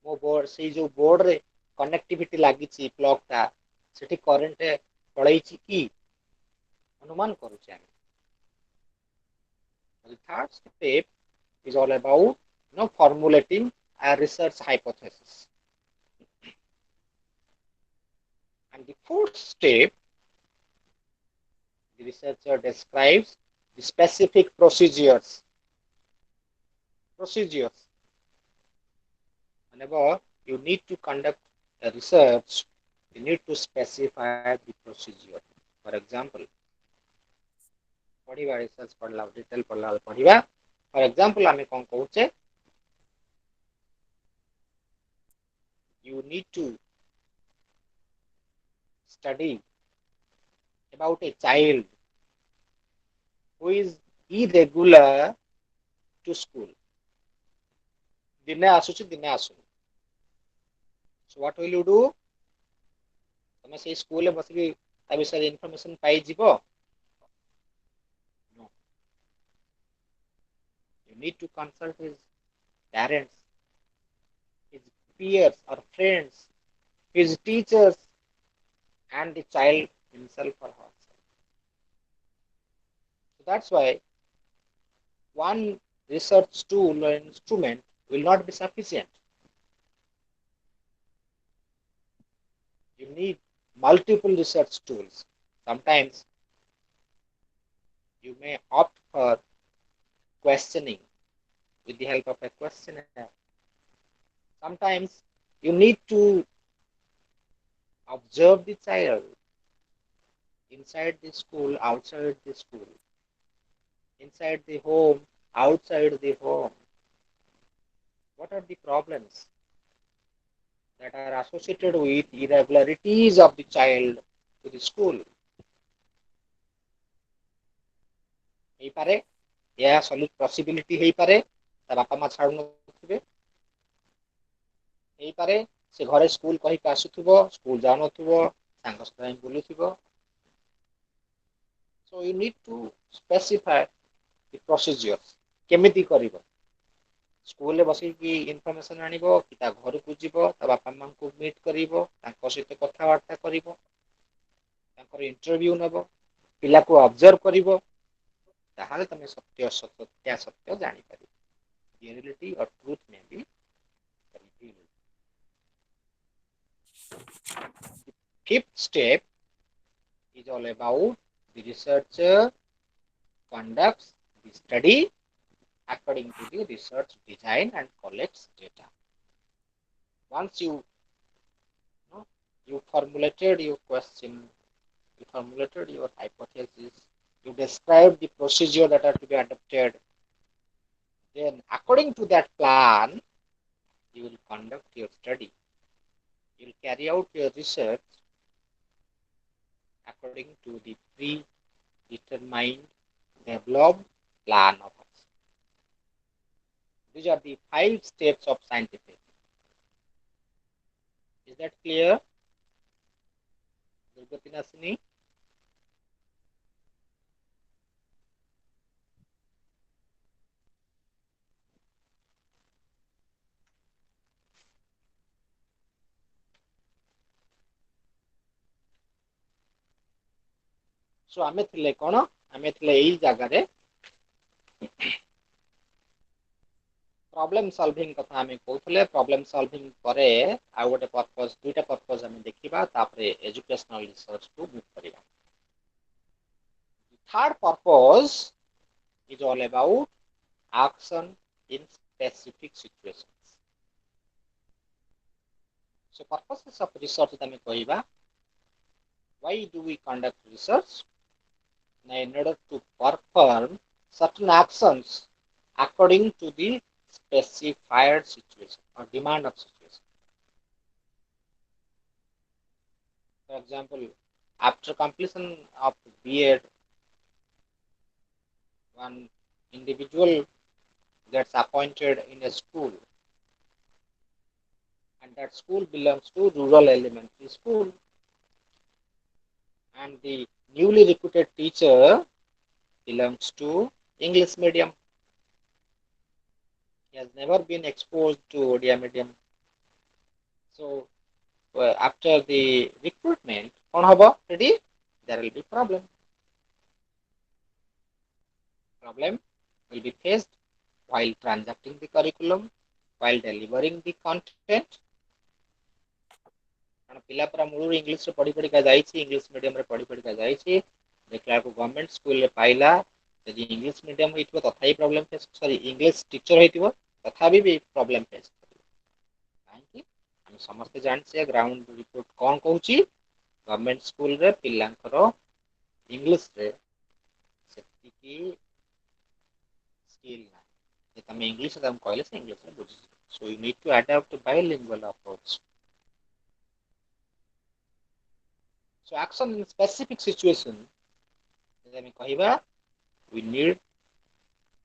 मो बोर्ड से जो बोर्ड रे कनेक्टिविटी लागी प्लग ता सेठी करंट पळै कि अनुमान करूचे आमे the third step is all about formulating a research hypothesis and the fourth step the researcher describes the specific procedures whenever you need to conduct a research you need to specify the procedure for example पढ़िबा research पढ़ला detail पढ़ला पढ़िबा for example आमे कोन कहूचे you need to study about a child who is irregular to school दिने आसुची दिने आसु so what will you do तमे से स्कूल बसकी ता विषय इंफॉर्मेशन पाई जीवो no you need to consult his parents his peers or friends his teachers and the child himself or herself so that's why one research tool or instrument will not be sufficient you need multiple research tools sometimes you may opt for questioning with the help of a questionnaire sometimes you need to observe the child inside the school outside the school inside the home outside the home what are the problems that are associated with irregularities of the child to the school. ହେଇପାରେ ଏହା possibility ହେଇପାରେ ତା ବାପା ମା ଛାଡୁ ନଥିବେ, ହେଇପାରେ ସେ ଘରେ ସ୍କୁଲ କହିକି ଆସୁଥିବ ସ୍କୁଲ ଯାଉନଥିବ ସାଙ୍ଗ ସହିତ ହିଁ ବୁଲୁଥିବ। So you need to specify the procedure କେମିତି କରିବ, ସ୍କୁଲରେ ବସିକି ଇନଫର୍ମେସନ ଆଣିବ କି ତା ଘରକୁ ଯିବ ତା ବାପା ମାଙ୍କୁ ମିଟ୍ କରିବ ତାଙ୍କ ସହିତ କଥାବାର୍ତ୍ତା କରିବ ତାଙ୍କର ଇଣ୍ଟରଭ୍ୟୁ ନେବ ପିଲାକୁ ଅବଜର୍ଭ କରିବ, ତାହେଲେ ତମେ ସତ୍ୟ ଜାଣିପାରିବ। The reality or truth may be revealed. The fifth step is all about the researcher conducts the study according to the research design and collects data. Once you formulated your question, you formulated your hypothesis, you described the procedure that are to be adopted, then according to that plan, you will conduct your study. You will carry out your research according to the predetermined, developed plan of action. These are the 5 steps of scientific. Is that clear? Durgati Nasini? So ଆମେ ଥିଲେ କ'ଣ, ଆମେ ଥିଲେ ଏଇ ଜାଗାରେ problem solving कथा हमें कहउथले। Problem solving परे आ गोटे पर्पस दुईटा पर्पस हमें देखिबा, तापरे एजुकेशनल रिसर्च को मूव करिबा। Third purpose is all about action in specific situations. So purposes of research तमे कहिबा, why do we conduct research? Now in order to perform certain actions according to the specified situation or demand of situation. For example, after completion of B.Ed, one individual gets appointed in a school, and that school belongs to rural elementary school, and the newly recruited teacher belongs to English medium. He has never been exposed to Odia medium. So after the recruitment, there will be problem. Problem will be faced while transacting the curriculum, while delivering the content. पिला पूरा मूल English पढ़ी पढ़ी का जाइए, English medium रे पढ़ी पढ़ी का जाइए, देखला को गवर्नमेंट स्कूल रे पाइला, यदि इंग्लिश मीडियम होइतो तथाई problem face, sorry English teacher होइतो तथापि भी प्रॉब्लम फेस काहे हम समस्त जानछे ग्राउंड रिपोर्ट कोन कहूची, गवर्नमेंट स्कूल रे पिलांकर इंग्लिश रे सेति की स्किल ना, जे तमे इंग्लिश तम कहले से इंग्लिश रे बुझी। So you need to adopt bilingual approach. So action in specific situation, we need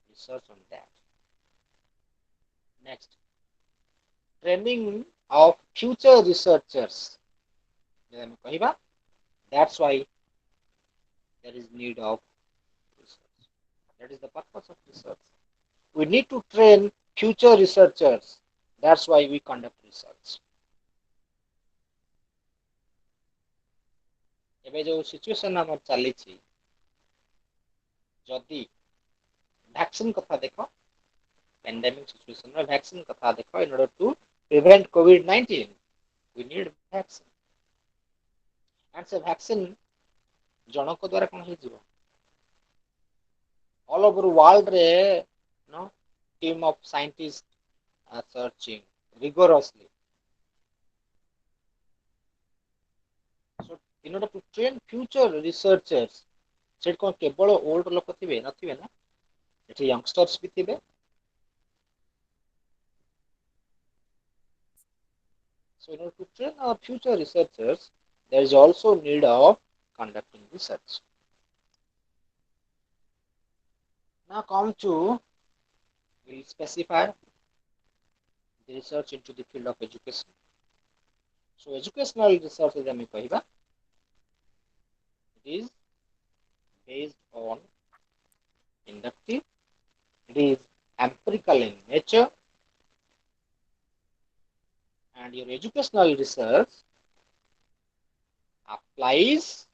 research on that. Next, training of future researchers. That's why there is need of research. That is the purpose of research. We need to train future researchers. That's why we conduct research. ଏବେ जो situation हमर चली छी, जदि vaccine कथा देखो, pandemic situation में vaccine कथा देखो, in order to prevent COVID-19, we need vaccine. And से वैक्सीन जनक द्वारा कौन ही जीवो, all over world रे, no, team of scientists are searching rigorously. So in order to train future researchers, सेट कोन केवल ओल्ड लोक थिबे नथिबे ना, एठी यंगस्टर्स भी थिबे। So in order to train our future researchers, there is also need of conducting research. Now come to, we'll specify the research into the field of education. So educational research is ଆମେ କହିବା, it is based on inductive, it is empirical in nature, and your educational research applies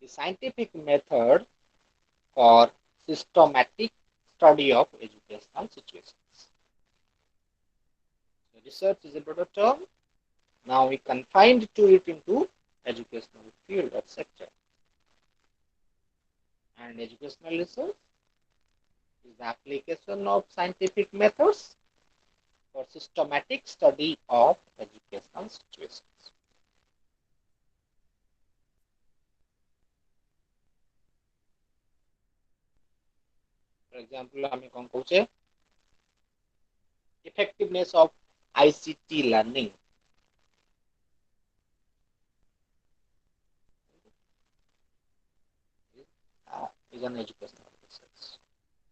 the scientific method for systematic study of educational situations. So research is a broader term. Now we confined to it into educational field or sector. And educational research is the application of scientific methods for systematic study of educational situations. For example, I am going effectiveness of ICT learning. Is an educational research.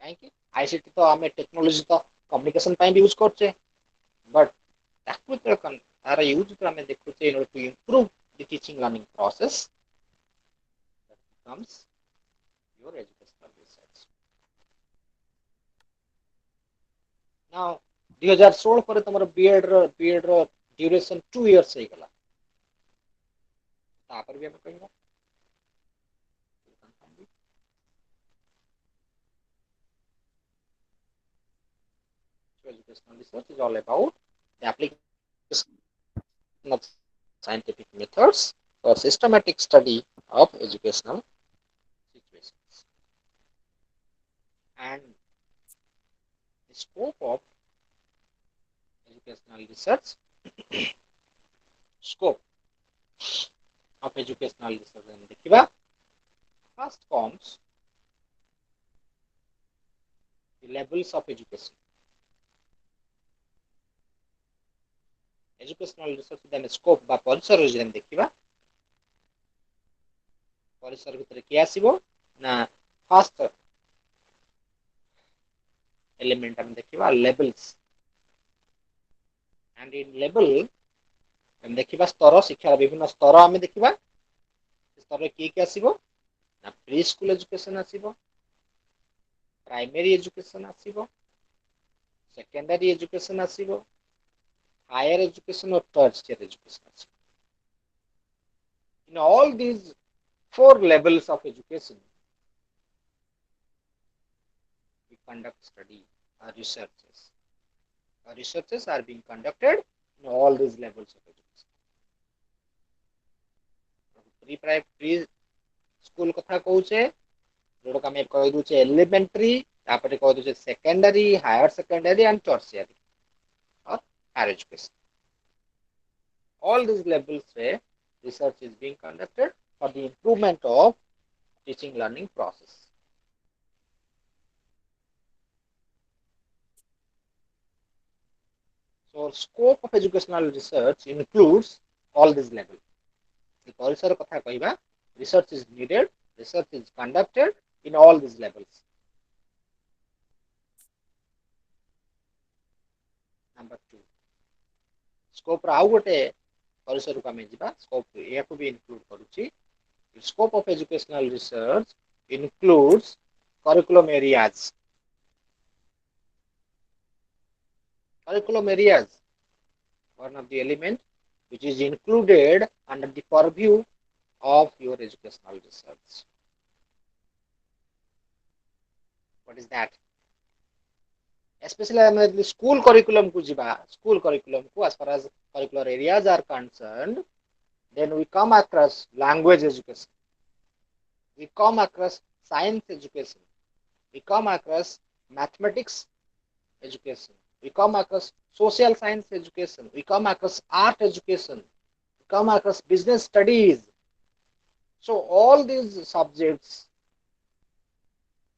କାହିଁକି ICT तो आम technology तो communication भी use करचे, but तार use तो आम देखुचे in order to improve the teaching learning process becomes your educational research. Now 2016 पर तुम बीएड रो ड्यूरेशन 2 इयर्स हे गला, तापर भी हम कहबो educational research is all about the application of scientific methods for systematic study of educational situations. And the scope of educational research, scope of educational research, and देखिबा first comes the levels of education. Educational research then scope बा परिसर रे देखिबा, परिसर भितर कि आसीबो ना फर्स्ट एलिमेंट हम देखिबा लेवल्स, एंड इन लेवल हम देखिबा स्तर, शिक्षा विभिन्न स्तर हम देखिबा, स्तर कि आसीबो ना प्री स्कूल एजुकेशन आसीबो, प्राइमरी एजुकेशन आसीबो, सेकेंडरी एजुकेशन आसीबो, हायर एजुकेशन और टर्शियर एजुकेशन आसीबो. In all these 4 levels of education, we conduct study or researches. Our researches are being conducted in all these levels of education. Pre school कथा कहूचे, जोड़क आम कह दूचे elementary, तापर कह दूचे secondary, higher secondary and tertiary और higher education. All these levels where research is being conducted for the improvement of teaching learning process. So scope of educational research includes all these levels. The परिसर कथा कहबा, research is needed, research is conducted in all these levels. Number 2, scope रा गोटे परिसर को आमे जिबा, scope या को भी include करूची. The scope of educational research includes curriculum areas. Curriculum areas, one of the element which is included under the purview of your educational research. What is that? Especially the school curriculum ku jiba, school curriculum ku as far as curricular areas are concerned, then we come across language education, we come across science education, we come across mathematics education, we come across social science education, we come across art education, we come across business studies. So all these subjects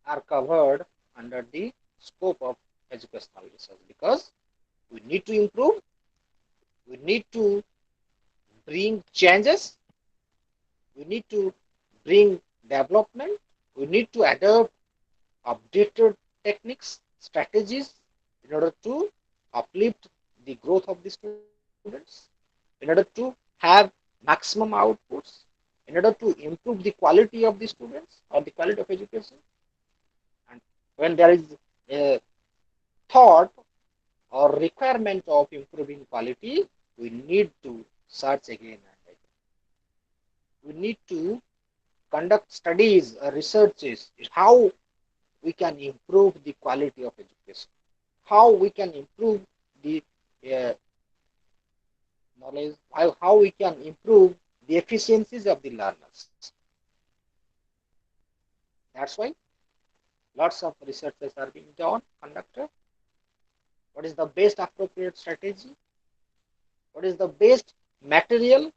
are covered under the scope of educational research, because we need to improve We need to bring changes. We need to bring development. We need to adopt updated techniques, strategies in order to uplift the growth of the students, in order to have maximum outputs, in order to improve the quality of the students or the quality of education. And when there is a thought or requirement of improving quality, we need to search again and again. We need to conduct studies or researches how we can improve the quality of education, how we can improve the uh, knowledge, how we can improve the efficiencies of the learners. That's why lots of researches are being done, conducted. What is the best appropriate strategy? What is the best material?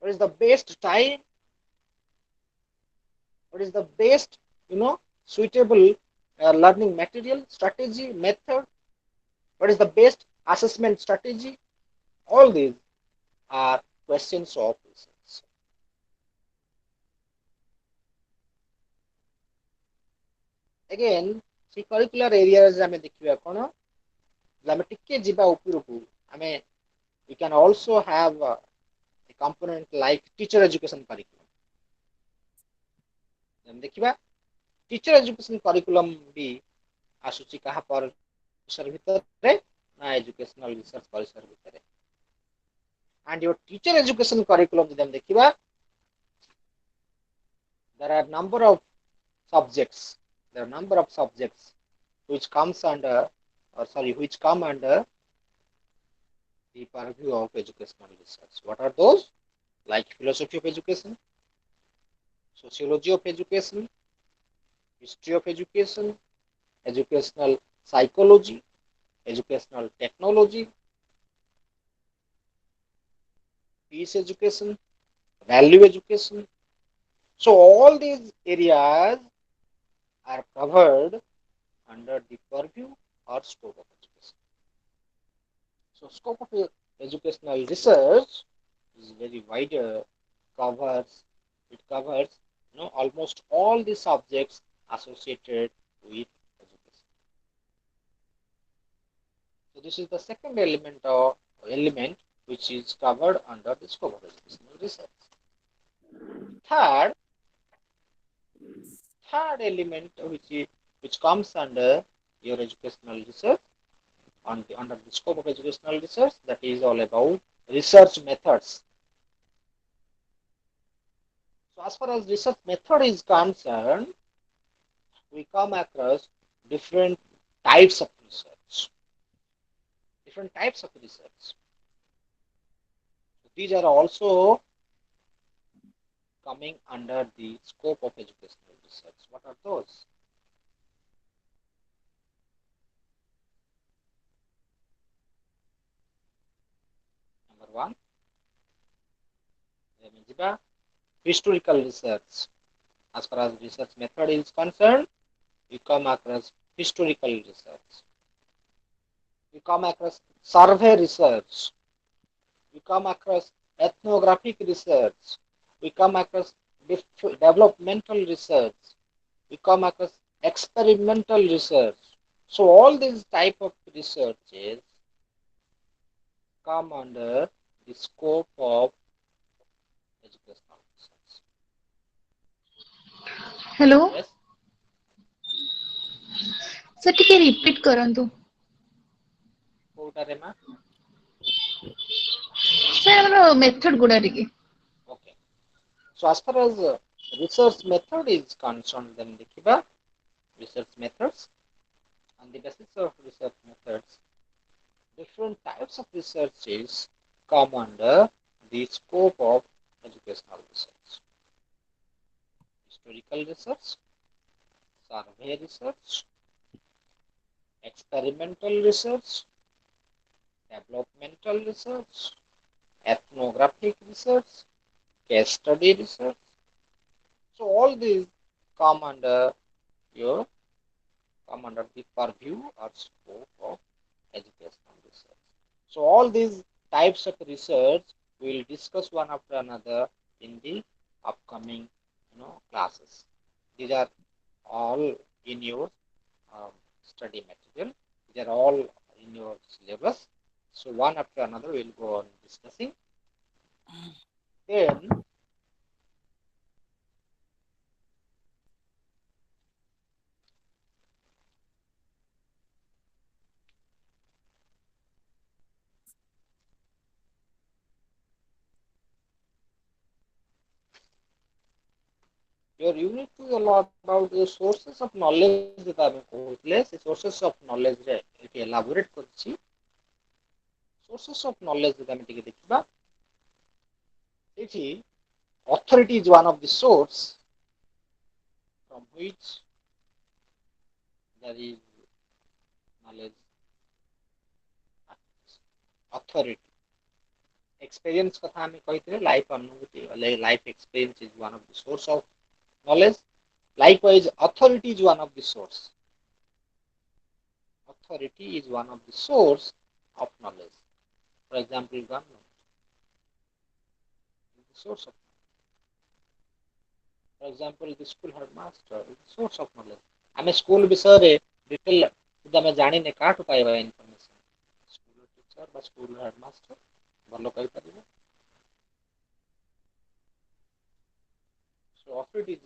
What is the best time? What is the best, suitable learning material, strategy, method? What is the best assessment strategy? All these are questions of research. Again, ସେ curricular areas ଆମେ ଦେଖିବା କ'ଣ ଆମେ ଟିକେ ଯିବା ଉପରକୁ ଆମେ we can also have a component like teacher education curriculum. ଆମେ ଦେଖିବା teacher education curriculum ବି ଆସୁଛି କାହା ପରିସର ଭିତରେ ନା educational research ପରିସର ଭିତରେ. And your teacher education curriculum ଯଦି ଆମେ ଦେଖିବା there are number of subjects. There are number of subjects which comes under, which come under the purview of educational research. What are those? Like philosophy of education, sociology of education, history of education, educational psychology, educational technology, peace education, value education. So all these areas are covered under the purview or scope of education. So scope of educational research is very wider, it covers almost all the subjects associated with education. So this is the second element which is covered under the scope of educational research. Third element which comes under your educational research under the scope of educational research, that is all about research methods. So as far as research method is concerned, we come across different types of research. These are also coming under the scope of educational research. What are those? Number one, historical research. As far as research method is concerned, we come across historical research. We come across survey research. We come across ethnographic research. We come across developmental research. We come across experimental research. So all these type of researches come under the scope of educational research. Hello Yes. Sir ଟିକେ repeat କରନ୍ତୁ କୋଉଟାରେ ମା? Sir ଆମର method ଗୁଡା ଟିକେ Okay. So as far as research method is concerned, then ଦେଖିବା research methods. On the basis of research methods, different types of researches come under the scope of educational research. Historical research, survey research, experimental research, developmental research, ethnographic research, case study research. So all these come under the purview or scope of educational research. So all these types of research we will discuss one after another in the upcoming classes. These are all in your study material. They are all in your syllabus. So one after another we'll go on discussing. Then your unit is a lot about the sources of knowledge that I କହୁଥିଲେ ସେ sources of knowledge ରେ ଏଠି elaborate କରିଛି sources of knowledge ଯଦି ଆମେ ଟିକେ ଦେଖିବା ଏଠି authority is one of the source from which there is knowledge authority experience କଥା ଆମେ କହିଥିଲେ life ଅନୁଭୂତି life experience is one of the source of knowledge. Likewise, authority is one of the source. Authority is one of the source of knowledge. For example, government is the source of knowledge. For example, the school headmaster is the source of knowledge. ଆମେ school ବିଷୟରେ detail ଯଦି ଆମେ ଜାଣିନେ କାଠୁ ପାଇବା information school teacher ବା school headmaster ଭଲ କହିପାରିବେ. So authority is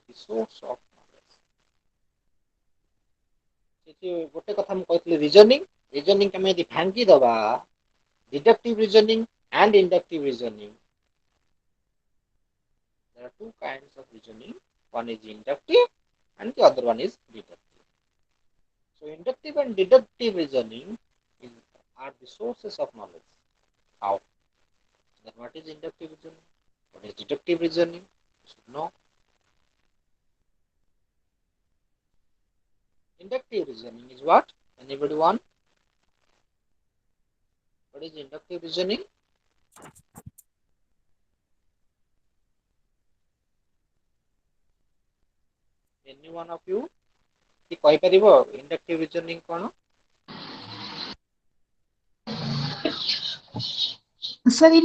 the source of knowledge. ସେଠି ଗୋଟେ କଥା ମୁଁ କହିଥିଲି ରିଜନିଂ ଆମେ ଯଦି ଭାଙ୍ଗି ଦବା deductive reasoning and inductive reasoning. There are two kinds of reasoning. One is inductive and the other one is deductive. So inductive and deductive reasoning are the sources of knowledge. How? Then what is inductive reasoning? What is deductive reasoning? You should know. Inductive reasoning is what? Anybody want? What is inductive reasoning? Any one of you? କି କହିପାରିବ inductive reasoning କ'ଣ? Sir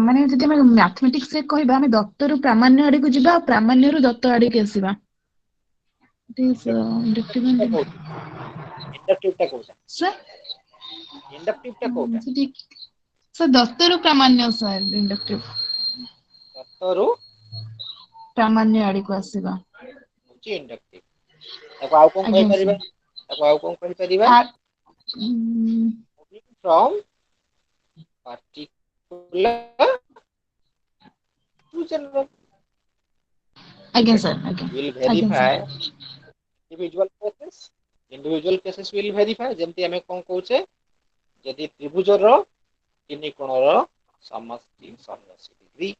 ମାନେ ଯଦି ଆମେ mathematics ରେ କହିବା ଆମେ ଦତ୍ତରୁ ପ୍ରାମାଣ୍ୟ ଆଡକୁ ଯିବା ଆଉ ପ୍ରାମାଣ୍ୟରୁ ଦତ୍ତ ଆଡକୁ ଆସିବା. ଇଣ୍ଡକ୍ଟିଭ ଟା କୋଉଟା? ସାର୍ ଇଣ୍ଡକ୍ଟିଭ ଟା କୋଉଟା? Sir ଦତ୍ତରୁ ପ୍ରାମାଣ୍ୟ sir ଇଣ୍ଡକ୍ଟିଭ. ଦତ୍ତରୁ ପ୍ରାମାଣ୍ୟ ଆଡକୁ ଆସିବା ହଉଛି ଇଣ୍ଡକ୍ଟିଭ. ତାକୁ ଆଉ କ'ଣ ଆଜ୍ଞା କହିପାରିବା? ସାର୍. ତାକୁ ଆଉ କ'ଣ କହିପାରିବା? Moving from particular to general. ଆଜ୍ଞା ସାର୍ ଆଜ୍ଞା Will ଆଜ୍ଞା verify sir. individual cases. Individual cases will verify. ଯେମିତି ଆମେ କ'ଣ କହୁଛେ ଯଦି ତ୍ରିଭୁଜର ତିନି କୋଣର ସମଷ୍ଟି 180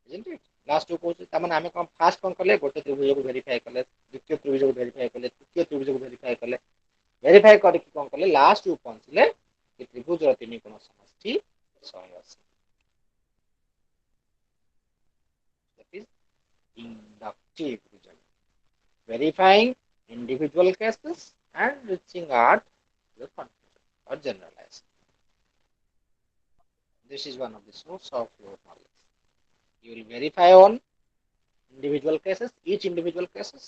ଡିଗ୍ରୀ. ଲାଷ୍ଟ କହୁଛେ ତାମାନେ ଆମେ କ'ଣ ଫାଷ୍ଟ କ'ଣ କଲେ ଗୋଟେ ତ୍ରିଭୁଜକୁ ଭେରିଫାଏ କଲେ ଦ୍ୱିତୀୟ ତ୍ରିଭୁଜକୁ ଭେରିଫାଏ କଲେ ତୃତୀୟ ତ୍ରିଭୁଜକୁ ଭେରିଫାଏ କଲେ ଭେରିଫାଏ କରିକି କ'ଣ କଲେ ଲାଷ୍ଟକୁ ପହଞ୍ଚିଲେ କି ତ୍ରିଭୁଜର ତିନି କୋଣ ସମଷ୍ଟି 180. That is inductive reasoning. Verifying individual cases and reaching at the conclusion or generalization. This is one of the source of your knowledge. You will verify on individual cases, each individual cases.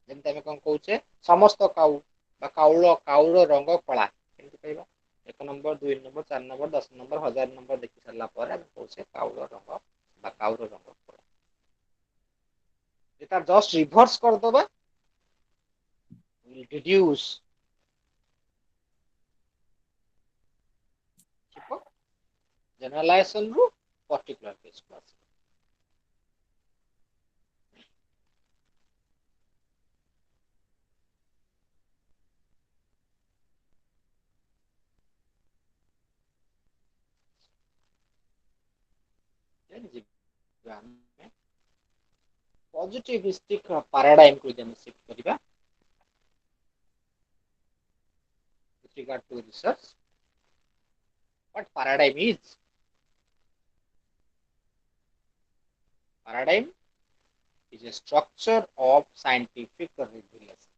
ଯେମିତି ଆମେ କ'ଣ କହୁଛେ ସମସ୍ତ କାଉ ବା କାଉର ରଙ୍ଗ କଳା କେମିତି କହିବା 1 number 2 number 4 number 10 number 1000 number ଦେଖି ସାରିଲା ପରେ ଆମେ କହୁଛେ କାଉର ରଙ୍ଗ ବା କାଉର ରଙ୍ଗ କଳା. ତାର ଜଷ୍ଟ ରିଭର୍ସ କରିଦେବା will deduce generalization ରୁ particular case କୁ ଆସିବ. positivistic paradigm को हम शिफ्ट करिबा with regard to research. What paradigm is? Paradigm is a structure of scientific revelation,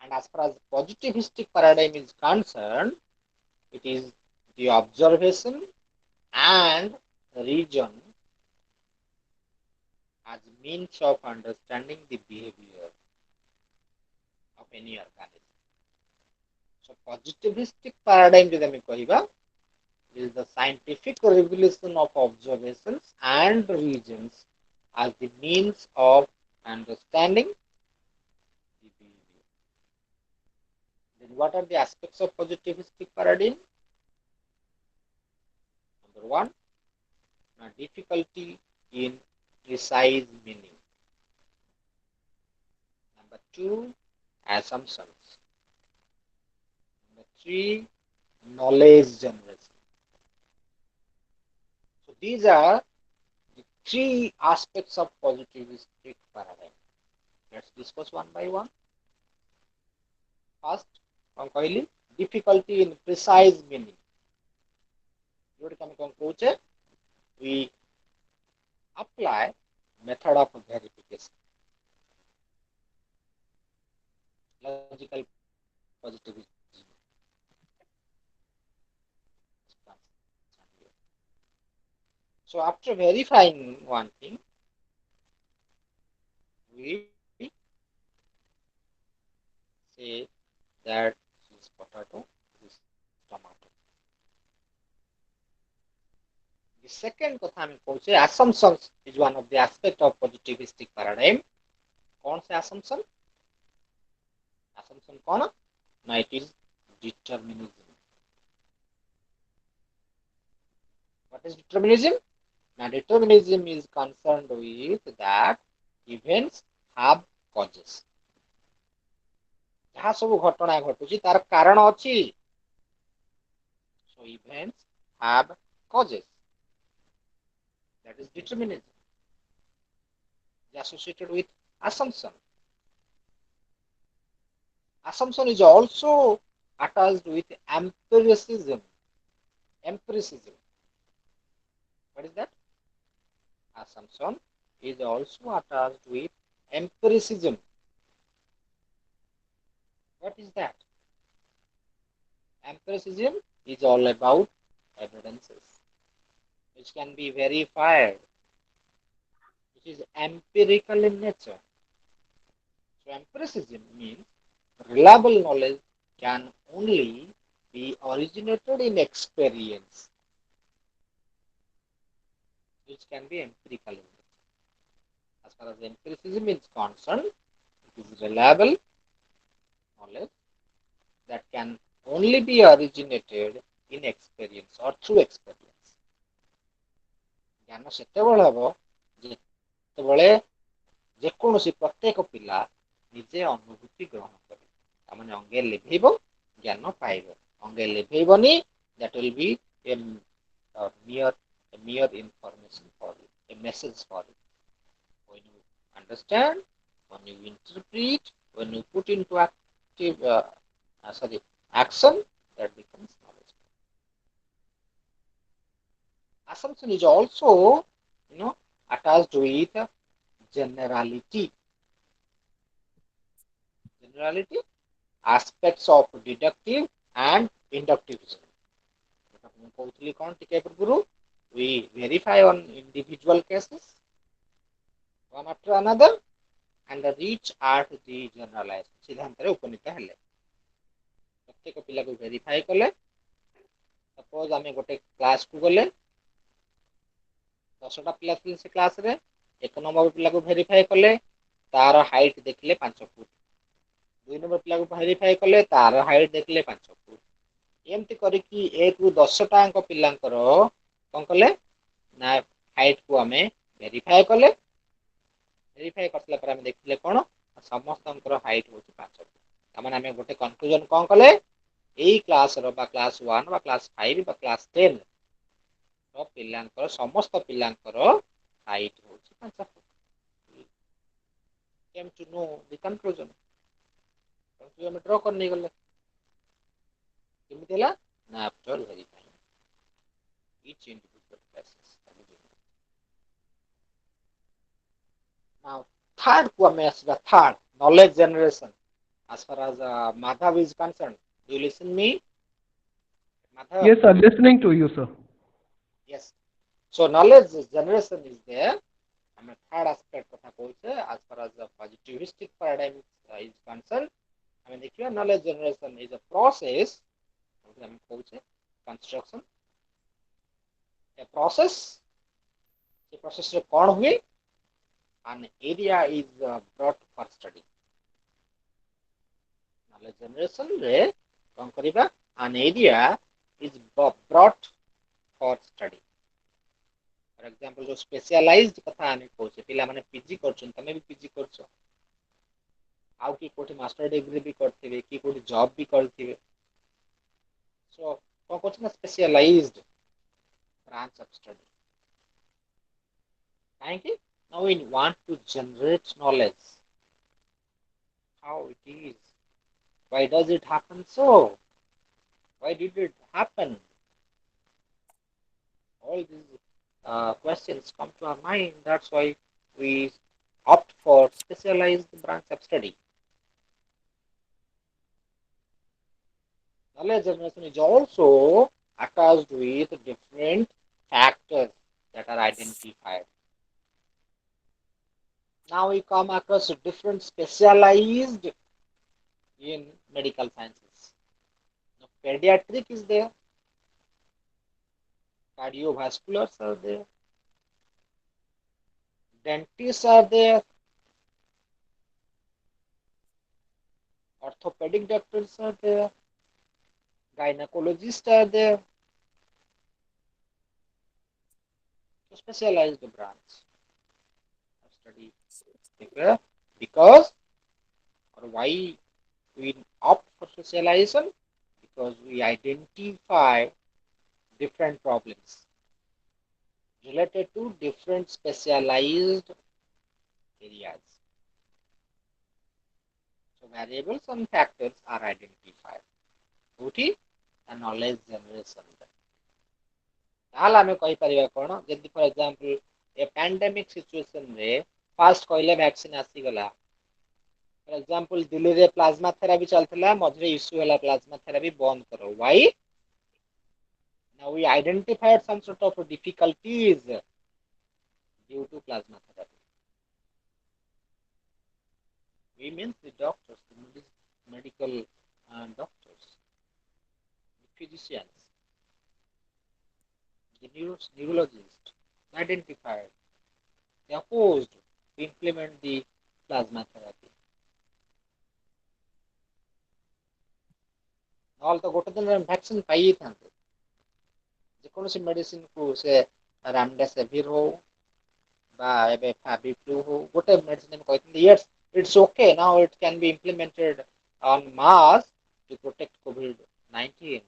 and And as far as positivistic paradigm is concerned, it is the observation and reason as means of understanding the behavior of any organism. So positivistic paradigm যদি আমি কহিবা is the scientific revelation of observations and reasons as the means of understanding the behavior. Then what are the aspects of positivistic paradigm? Number one, difficulty in precise meaning. Number two, assumptions. Number three, knowledge generation. So these are the three aspects of positivistic paradigm. Let's discuss one by one. First, difficulty in precise meaning. We apply method of verification. Logical positivism. So after verifying one thing, we say that this potato is tomato. The second কথা আমি বলছি assumptions is one of the aspect of positivistic paradigm. कौन से assumption? Assumption कौन? No, it is determinism. What is determinism? Now determinism is concerned with that events have causes. ଯାହା ସବୁ ଘଟଣା ଘଟୁଛି ତାର କାରଣ ଅଛି. So events have causes. That is determinism. It is associated with assumption. Assumption is also attached with empiricism. Empiricism. What is that? Assumption is also attached with empiricism. What is that? Empiricism is all about evidences which can be verified, which is empirical in nature. So empiricism means reliable knowledge can only be originated in experience, which can be empirical in nature. As far as empiricism is concerned, it is reliable knowledge that can only be originated in experience or through experience. ଜ୍ଞାନ ସେତେବେଳେ ହେବ ଯେତେବେଳେ ଯେକୌଣସି ପ୍ରତ୍ୟେକ ପିଲା ନିଜେ ଅନୁଭୂତି ଗ୍ରହଣ କରିବ. ତାମାନେ ଅଙ୍ଗେ ଲିଭେଇବ ଜ୍ଞାନ ପାଇବ. ଅଙ୍ଗେ ଲିଭେଇବନି, that will be a mere information for you, a message for you. When you understand, when you interpret, when you put into active action, that becomes knowledge. Assumption is also, attached with generality. Generality, aspects of deductive and inductivism. We verify on individual cases, one after another, and reach at the generalized. सिद्धांत रे उपनीत हेले प्रत्येक पिला को verify कले. Suppose आमे गोटे class को गले 10टा पिला थिले से क्लास रे, एक नंबर पिला को वेरीफाई कले, तार हाइट देखले 5 फुट. 2 नंबर पिला को वेरीफाई कले, तार हाइट देखले 5 फुट. एमती करिकी 1 रु 10टा अंक पिलांकर कोन कले ना हाइट को आमे वेरीफाई कले. वेरीफाई करतला पर आमे देखले कोन समस्तंकर हाइट होची 5 फुट. तामाने आमे गोटे कंक्लूजन कोन कले एई क्लास रो बा क्लास 1 बा क्लास 5 बा क्लास 10 रो पिलांकर समस्त पिलांकर हाइट होची 5 foot. Came to know the conclusion? Conclusion draw करने गले केमिति हला ना after verifying each individual cases. Now third को हमें आसला third knowledge generation. as far as Madhav is concerned. Do you listen me, Madhav? Yes, sir. Listening to you, sir. Yes. So knowledge generation is there. I mean, third aspect of as far as the positivistic paradigm is concerned. I mean, the knowledge generation is a process. Construction. A process. The process of कौन हुए? An area is brought for study. Knowledge generation रे कौन करिबा? An area is brought for study. For example, जो specialized कथा आने कोचे पिला माने पीजी करछन तमे भी पीजी करछो आउ की कोठी मास्टर डिग्री भी करथिबे की कोठी जॉब भी करथिबे सो कौन कोछ ना specialised branch of study. Thank you. Now we want to generate knowledge. How it is? Why does it happen so? Why did it happen? All these questions come to our mind. That's why we opt for specialized branch of study. Knowledge generation is also attached with different factors that are identified. Now we come across different specialized in medical sciences. Now, pediatric is there, cardiovasculars are there, dentists are there, orthopedic doctors are there, gynecologists are there, specialized branch of study. Because or why we opt for specialization? Because we identify different problems related to different specialized areas. So variables and factors are identified. Uti and knowledge generation. ताल आमे कहि परिबा कोन जदि for example A pandemic situation रे fast कहले vaccine आसी गला for example Delhi रे plasma therapy चलतला मझरे issue हला प्लाज्मा थेरेपी बंद करो why now we identified some sort of difficulties due to plasma therapy. We means the doctors, the medical doctors, the physicians, the neurologists identified, they opposed to implement the plasma therapy. All the गोटे दिन vaccine पाई थांते जेकोसी medicine को से रामडेसिविर हो बा एबे फाबिफ्लू हो गोटे medicine कहते yes it's okay now it can be implemented on mass to protect COVID-19.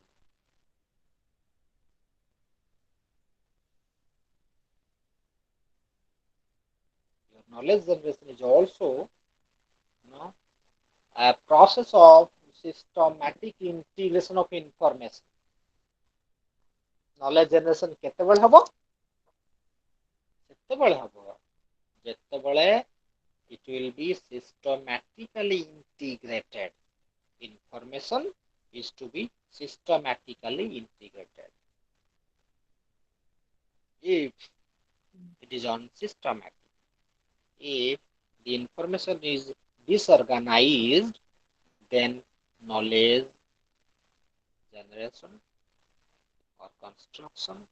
Your knowledge generation is also a process of systematic integration of information. Knowledge generation केतेबेल हबो सेतेबेल हबो जेतेबेले it will be systematically integrated. Information is to be systematically integrated. If it is unsystematic, if the information is disorganized, then knowledge generation or construction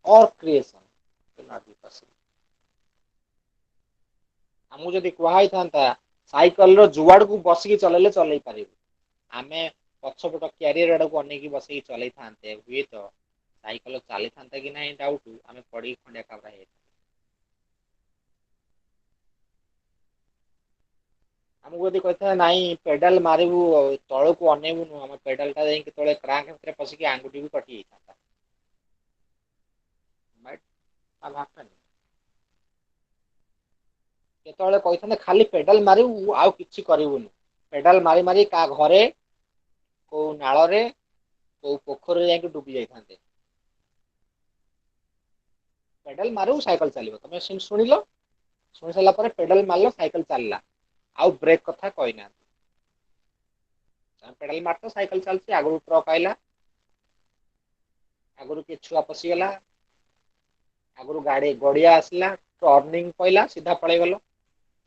or creation will not be possible. आमको जदि कुहाई था cycle रो जुआड़ को बसिकी चलेले चलई पारिबु आमे पछपट career आड़ को अनेकी बसिकी चलई थांते हुए तो साइकल चली थांता कि नहीं डाउट आमे पड़ी खंडिया काबरा हे हमको जदि कहता नहीं पेडल मारिबु तळ को अनेबु न हम पेडल ता जाई कि तळे क्रैंक भितर पसिकी आंगुठी भी कटि थांता राइट अब हैपन केतळे कहथने खाली पेडल मारिबु आउ किछि करिबुनी पेडल मारी मारी का घरे को नाळ रे को पोखर रे जाके डूबी जाई थांते पेडल मारू साइकिल चलिबो तमे सुनिलो सुनि सला पर पेडल मारलो साइकिल चलला आउ ब्रेक कथा कहना पेडल मारत साइकिल चलती आगु ट्रक आइला आगु किए छुआ पशिगला आगु गाड़ी गड़िया आसला टर्निंग पइला सीधा पळै गलो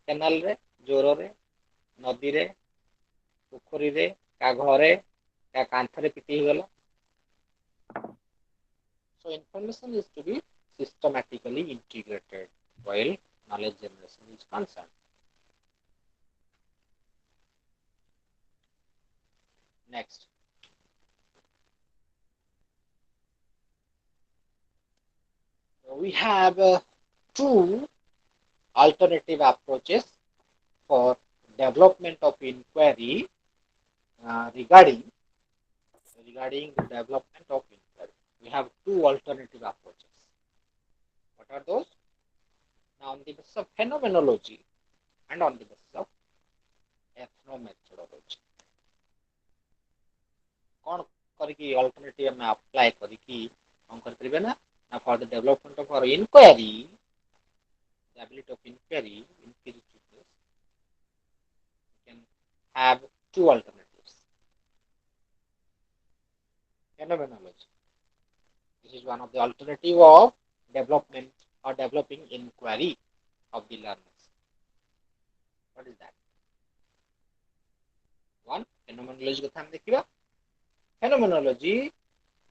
केनाल रे जोर रे नदी रे पोखरी रे का घरे का कांथरे पिटी गलो so information is to be systematically integrated while knowledge generation is concerned. Next, we have two alternative approaches for development of inquiry regarding the development of inquiry. We have two alternative approaches. What are those? Now, on the basis of phenomenology and on the basis of ethnomethodology. कौन करके alternative में apply करके हम कर परिबे ना for the development of our inquiry, the ability of inquiry we can have two alternatives. Phenomenology. This is one of the alternative of development or developing inquiry of the learners. What is that? One, phenomenology को हम देखिबा. Phenomenology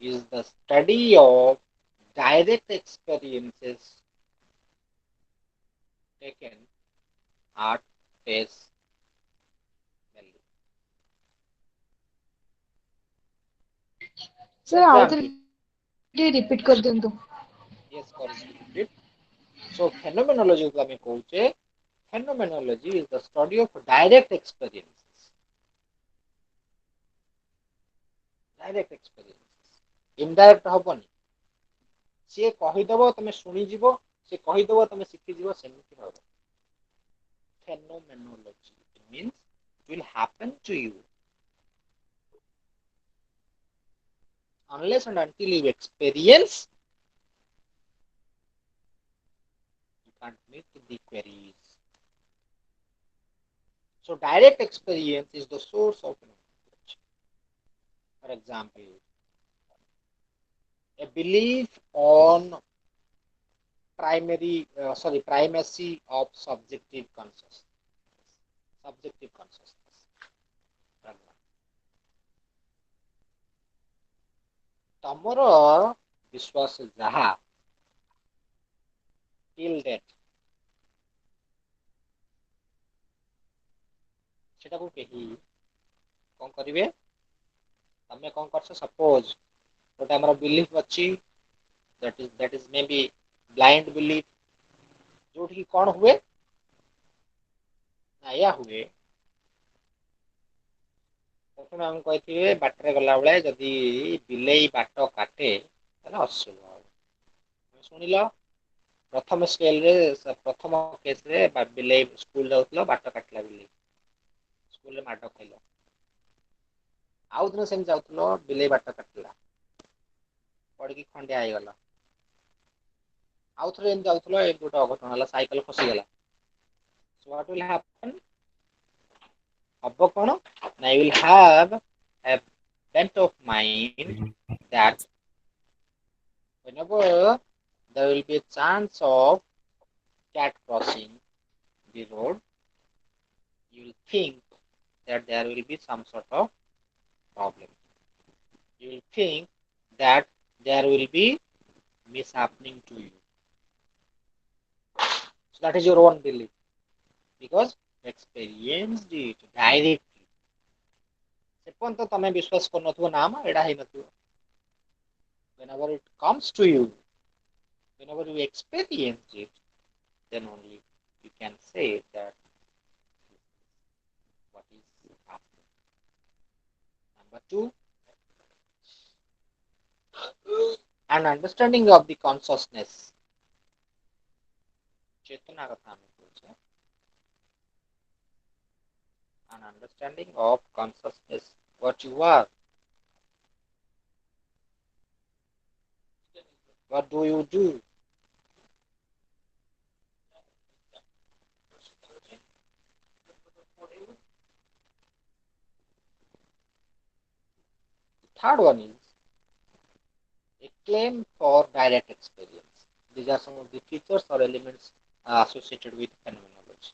is the study of direct experiences taken at face value. Sir ଆଉ ଥରେ ଟିକେ repeat कर दियंतु. Yes, repeat. So phenomenology को हमें कहूचे phenomenology is the study of direct experiences. Direct experiences. Indirect हबनी. से कहिदबो तमे सुनी जीवो से कहिदबो तमे सिखि जीवो सेमिति हबो. Phenomenology it means it will happen to you unless and until you experience you can't make the queries. So direct experience is the source of knowledge. For example, a belief on primacy of subjective consciousness. Subjective consciousness. तमर विश्वास जहा till date सेटा को केही कोन करिवे तमे कोन करछ suppose गोटे हमर बिलीफ अछि that is maybe blind belief जोठी कोन हुए आया हुए प्रथम हम कहथिए बाटरे गला बेले जदी बिलेई बाट काटे तने अशुभ सुनिलो प्रथम स्केल रे प्रथम केस रे बिलेई स्कूल जाउतलो बाट काटला बिलेई स्कूल रे माडो खाइलो आउ दिन सेम जाउतलो बिलेई बाट काटला पड़की खंडे आइ गला आउ थरे एम जाउतलो एक गोटे अघटन हला साइकिल खसी गला सो व्हाट विल हैपन अब कोन ना you will have a bent of mind that whenever there will be a chance of cat crossing the road you will think that there will be some sort of problem. You will think that there will be mishappening to you. So that is your own belief because you experienced it directly. सेपन तो तमे विश्वास करनथुव नाम एडा है नथुव. Whenever it comes to you, whenever you experience it, then only you can say that what is happening. Number two, an understanding of the consciousness. Chetana katha ame koche. An understanding of consciousness, what you are. What do you do? third one is a claim for direct experience. These are some of the features or elements associated with phenomenology.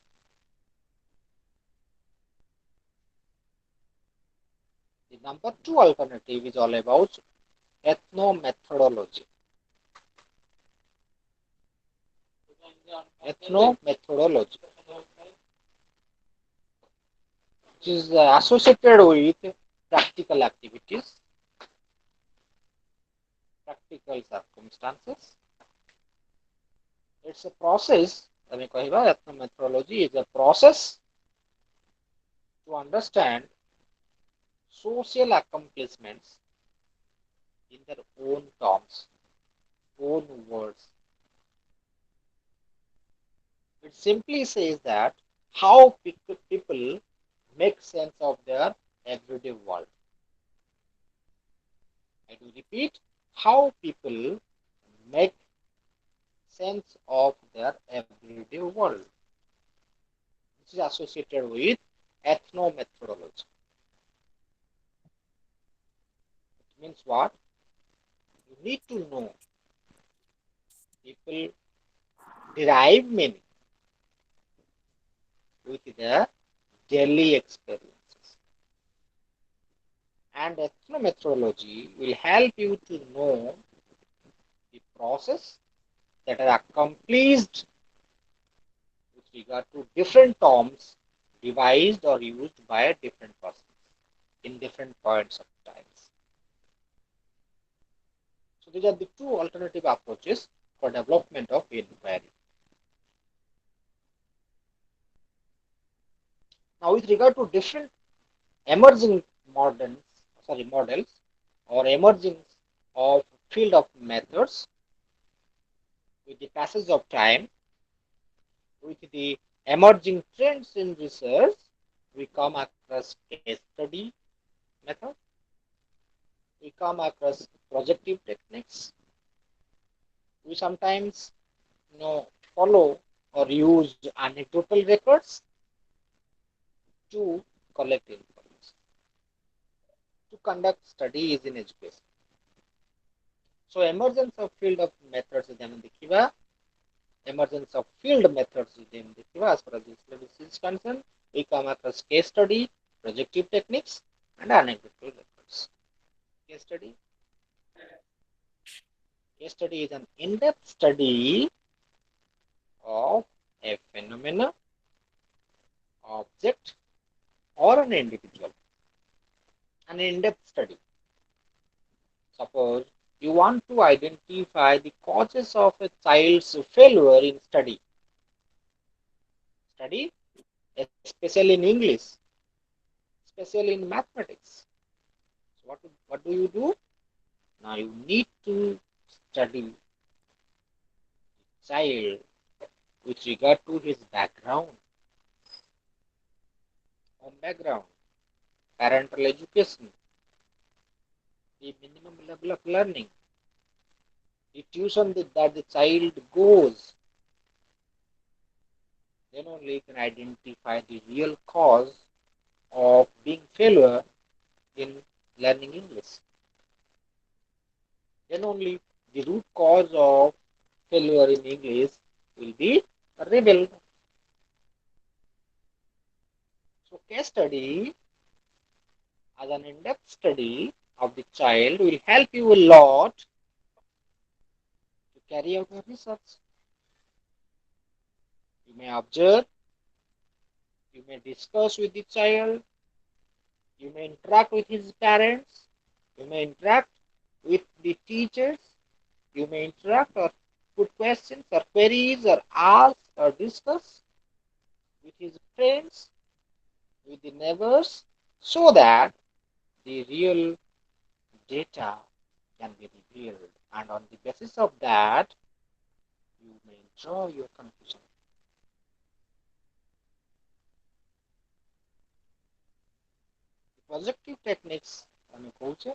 The number two alternative is all about ethnomethodology. Ethnomethodology, which is associated with practical activities, practical circumstances. It's a process. Ethnomethodology is a process to understand social accomplishments in their own terms, own words. It simply says that how people make sense of their everyday world. I do repeat, how people make sense of their everyday world. This is associated with ethnomethodology. It means what? You need to know people derive meaning with their daily experiences. And ethnomethodology will help you to know the process that are accomplished with regard to different terms devised or used by different persons in different points of times. So these are the two alternative approaches for development of inquiry. Now, with regard to different emerging models or emerging of field of methods, with the passage of time, with the emerging trends in research, we come across case study method, we come across projective techniques, we sometimes follow or use anecdotal records to collect information, to conduct studies in education. So emergence of field of methods is emergence of field methods is as far as this syllabus is concerned. We come across case study, projective techniques, and anecdotal records. Case study. Case study is an in-depth study of a phenomena, object, or an individual. An in-depth study. Suppose you want to identify the causes of a child's failure in study, especially in English, especially in mathematics. So what do you do? Now you need to study child with regard to his background, home background, parental education, the minimum level of learning, the tuition that the child goes. Then only you can identify the real cause of being failure in learning English. Then only the root cause of failure in English will be revealed. So case study as an in-depth study of the child will help you a lot to carry out your research. You may observe, you may discuss with the child, you may interact with his parents, you may interact with the teachers, you may interact or put questions or queries or ask or discuss with his friends, with the neighbors, so that the real data can be revealed, and on the basis of that you may draw your conclusion. The projective techniques on a culture,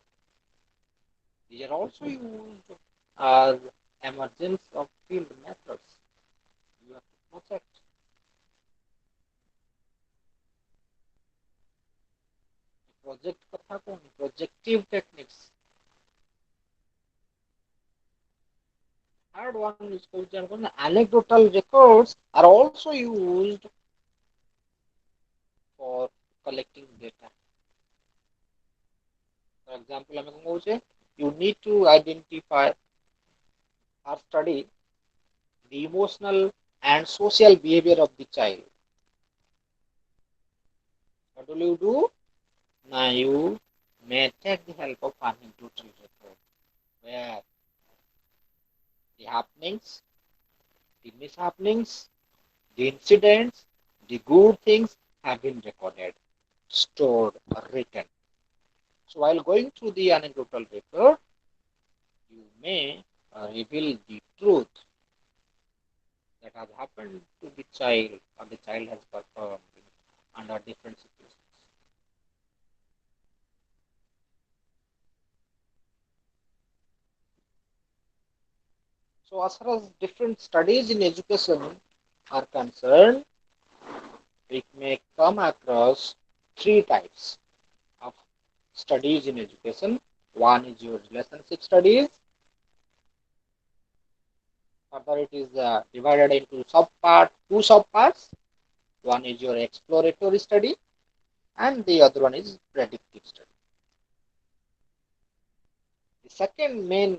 these are also used as emergence of field methods. You have to project. Project कथा कौन projective techniques third one is called anecdotal records are also used for collecting data. For example, ଆମେ କଣ କହୁଛେ you need to identify or study the emotional and social behavior of the child. What will you do? Now you may take the help of anecdotal record where the happenings, the mishappenings, the incidents, the good things have been recorded, stored, or written. So while going through the anecdotal record, you may reveal the truth that has happened to the child or the child has performed under different situations. So as far as different studies in education are concerned, we may come across three types of studies in education. One is your relationship studies. Further, it is divided into two subparts. One is your exploratory study, and the other one is predictive study. The second main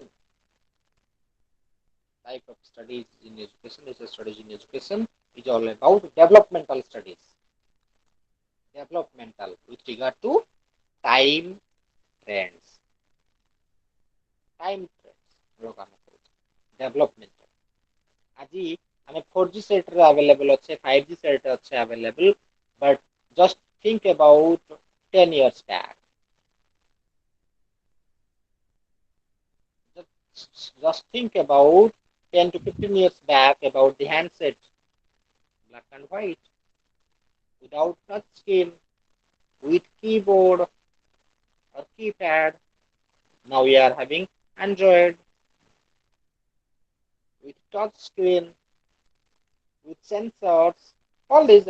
type of studies in education is all about developmental studies. Developmental with regard to time trends. Time trends. Developmental. আজি ଆମେ 4G set ରେ available ଅଛି 5G set ଅଛି available but just think about 10 years back. Just think about 10 to 15 years back about the handset, black and white, without touch screen, with keyboard or keypad. Now we are having Android with touch screen, with sensors, all these.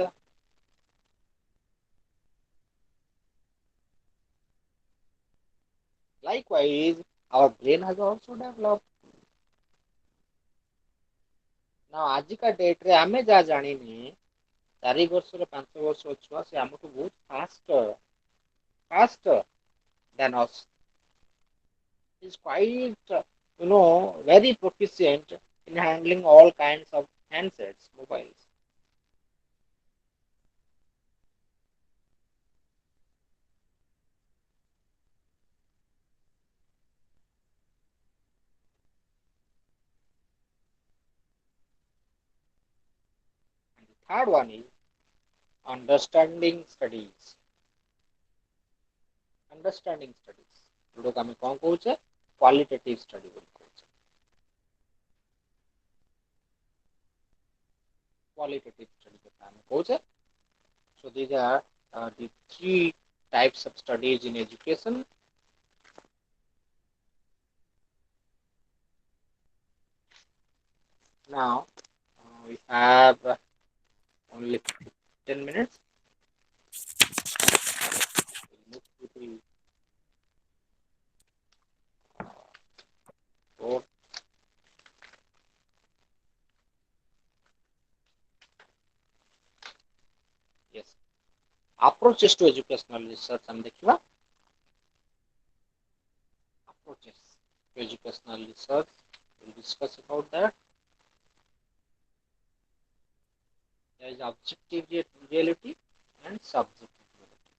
Likewise, our brain has also developed. Now, ଆଜିକା date ରେ ଆମେ ଯାହା ଜାଣିନେ 4 ବର୍ଷର 5 ବର୍ଷର ଛୁଆ ସେ ଆମଠୁ ବହୁତ faster than us. Is quite very proficient in handling all kinds of handsets, mobiles. And the third one is understanding studies. Understanding studies. जोड़ो का मैं कौन कहूँ qualitative study बोल कहूँ. Qualitative study का मैं कहूँ. So these are the three types of studies in education. Now we have only 10 minutes. We'll move to the fourth. Yes. Approaches to educational research हम देखिए. Approaches to educational research. We'll discuss about that. There is objective reality and subjective reality.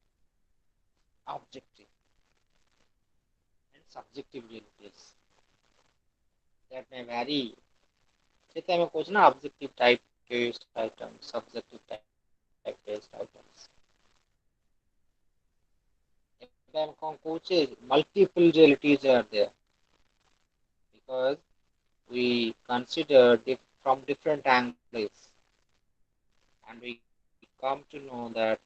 Objective and subjective realities that may vary. जैसे हमें कुछ ना objective type test items, subjective type test items. If I'm going multiple realities are there because we consider from different angles. And we come to know that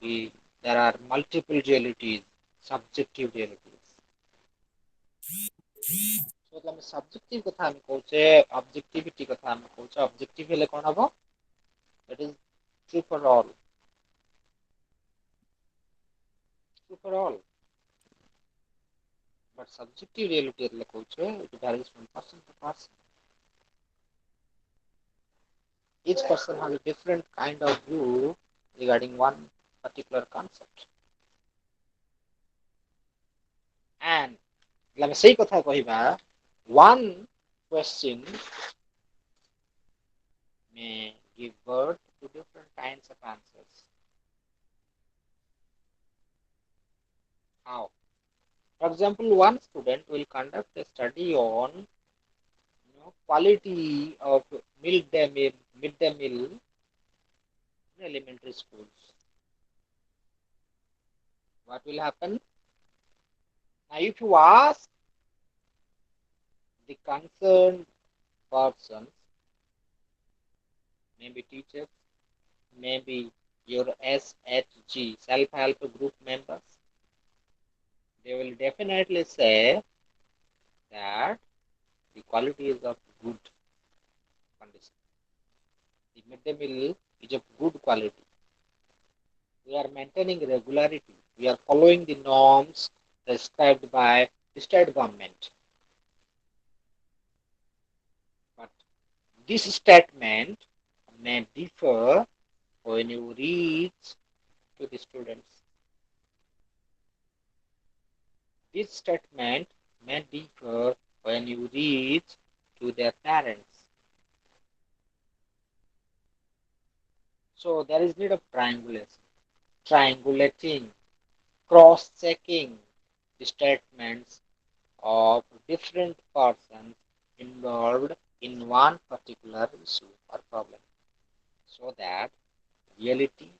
there are multiple realities, subjective realities. So ଆମେ subjective କଥା ଆମେ କହୁଛେ objectivity କଥା ଆମେ କହୁଛେ objective ହେଲେ କ'ଣ ହବ that is true for all true for all. But subjective reality it varies from person to person. Each person has a different kind of view regarding one particular concept. And ଆମେ ସେଇ କଥା କହିବା, one question may give birth to different kinds of answers. How? For example, one student will conduct a study on quality of midday meal in elementary schools. What will happen? Now, if you ask the concerned persons, maybe teachers, maybe your SHG, self-help group members, they will definitely say that the quality is of good condition. The midday meal is of good quality. We are maintaining regularity. We are following the norms prescribed by the state government. But this statement may differ when you reach to the students. This statement may differ when you reach to their parents. So there is need of triangulating, cross-checking the statements of different persons involved in one particular issue or problem, so that reality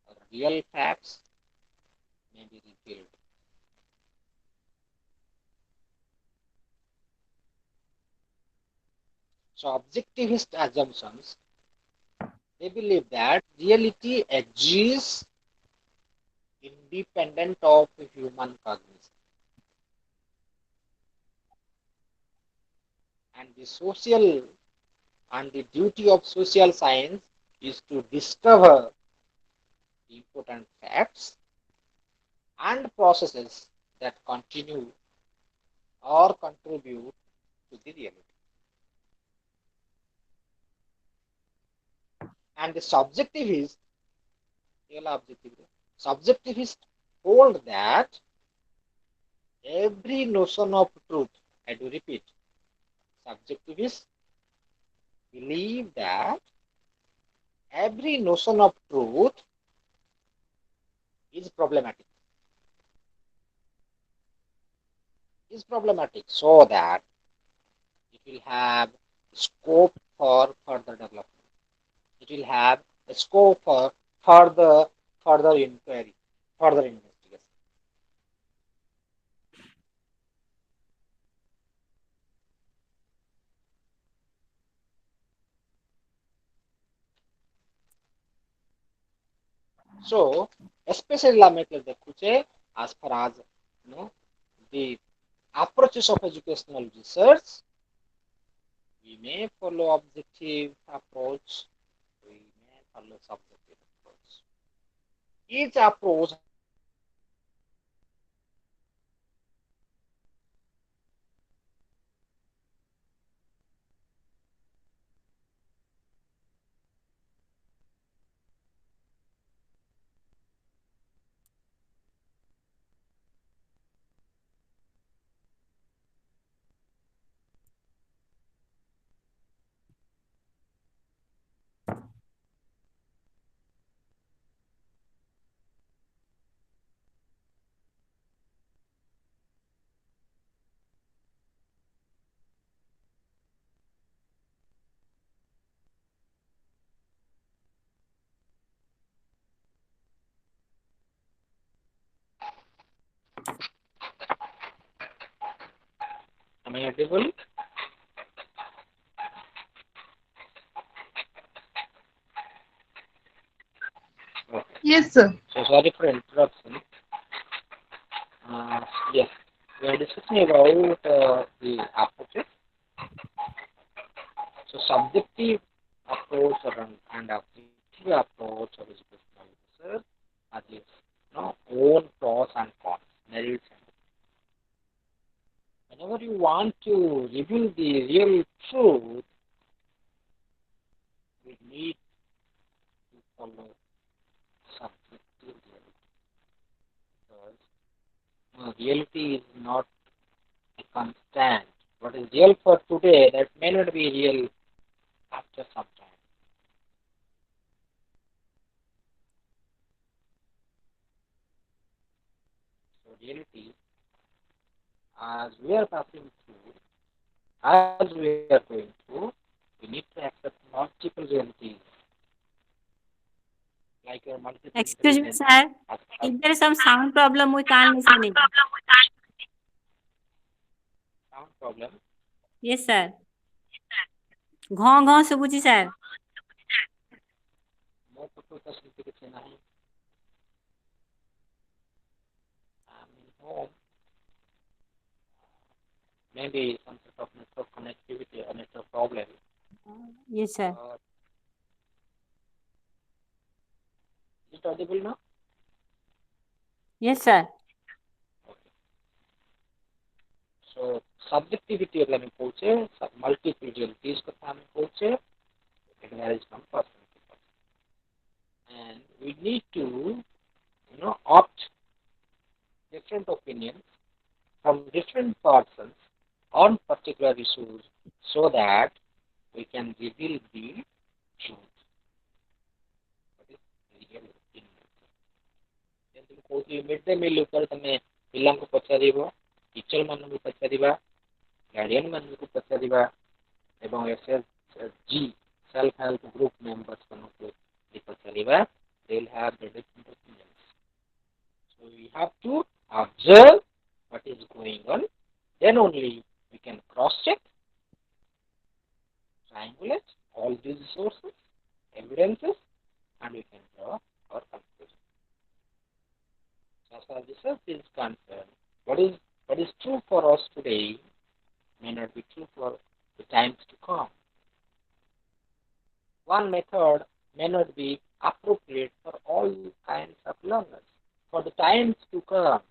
or real facts may be revealed. So objectivist assumptions, they believe that reality exists independent of human cognition. And the duty of social science is to discover important facts and processes that continue or contribute to the reality. And the subjectivist hold that every notion of truth, I do repeat, subjectivists believe that every notion of truth is problematic. So that it will have scope for further development. It will have a scope for further inquiry, further investigation. So, especially as far as the approaches of educational research, we may follow objective approach, we may follow subjective approach. Each approach am I audible? Yes, sir. So sorry for interruption. Yes, we are discussing about the approaches. So subjective approach and objective approach of educational research are this. married. Whenever you want to reveal the real truth, we need to follow subjective reality. Because reality is not a constant. What is real for today, that may not be real after some time. So reality, as we are passing through, as we are going through, we need to accept multiple realities, like your multiple Excuse me, intelligence. sir. Is there some sound problem? We can't listening. Sound problem. Yes, sir. ଘଁ ଘଁ ଶୁଭୁଛି sir. ମୋ ପଟୁ ତ ସେମିତି କିଛି ନାହିଁ। I'm in home. Maybe some sort of network connectivity or network problem. Yes, sir. Is it audible now? Yes, sir. Okay. So subjectivity એટલે અમે કહું છે, multiple realities କଥା ଆମେ କହୁଛେ, it varies from person to person. And we need to, opt different opinions from different persons on particular issues so that we can reveal the truth. What is real in nature. ଯେମିତି ମୁଁ କହୁଥିଲି mid day meal ଉପରେ ତମେ ପିଲାଙ୍କୁ ପଚାରିବ, teacher ମାନଙ୍କୁ ପଚାରିବା, guardian ମାନଙ୍କୁ ପଚାରିବା ଏବଂ SHG self help group members ମାନଙ୍କୁ ପଚାରିବା, they will have the different opinions. So we have to observe what is going on, then only we can cross check, triangulate all these sources, evidences, and we can draw our conclusion. As far as research is concerned, what is true for us today may not be true for the times to come. One method may not be appropriate for all kinds of learners. For the times to come,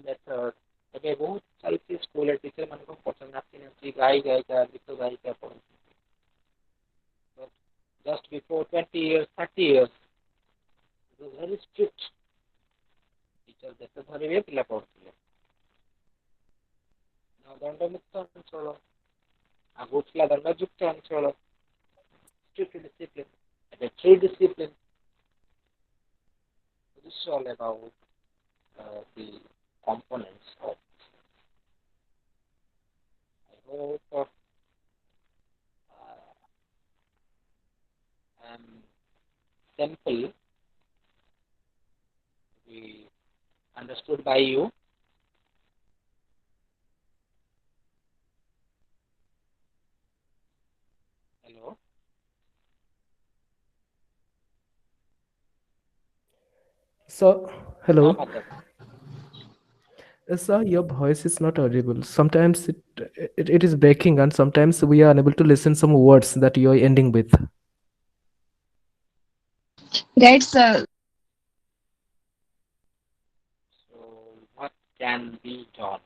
method ଏବେ ବହୁତ ଚାଲିଛି ସ୍କୁଲରେ teacher ମାନଙ୍କୁ ପସନ୍ଦ ଆସିନାହାନ୍ତି, ଗାଇକା ଗୀତ ଗାଇକା ପଢୁଛନ୍ତି। Just before 20 years, 30 years, it was very strict. Teacher ଯେତେ ଧରିବେ ପିଲା ପଢୁଥିଲେ। ଦଣ୍ଡମୁକ୍ତ ଅଞ୍ଚଳ, ଆଗକୁ ଥିଲା ଦଣ୍ଡଯୁକ୍ତ ଅଞ୍ଚଳ, strict discipline, ଏବେ free discipline. This is all about the components of this. I hope simple be understood by you. Hello. So, hello. Madam. Sir, your voice is not audible. Sometimes it is breaking, and sometimes we are unable to listen some words that you are ending with. Right, sir. So what can be done?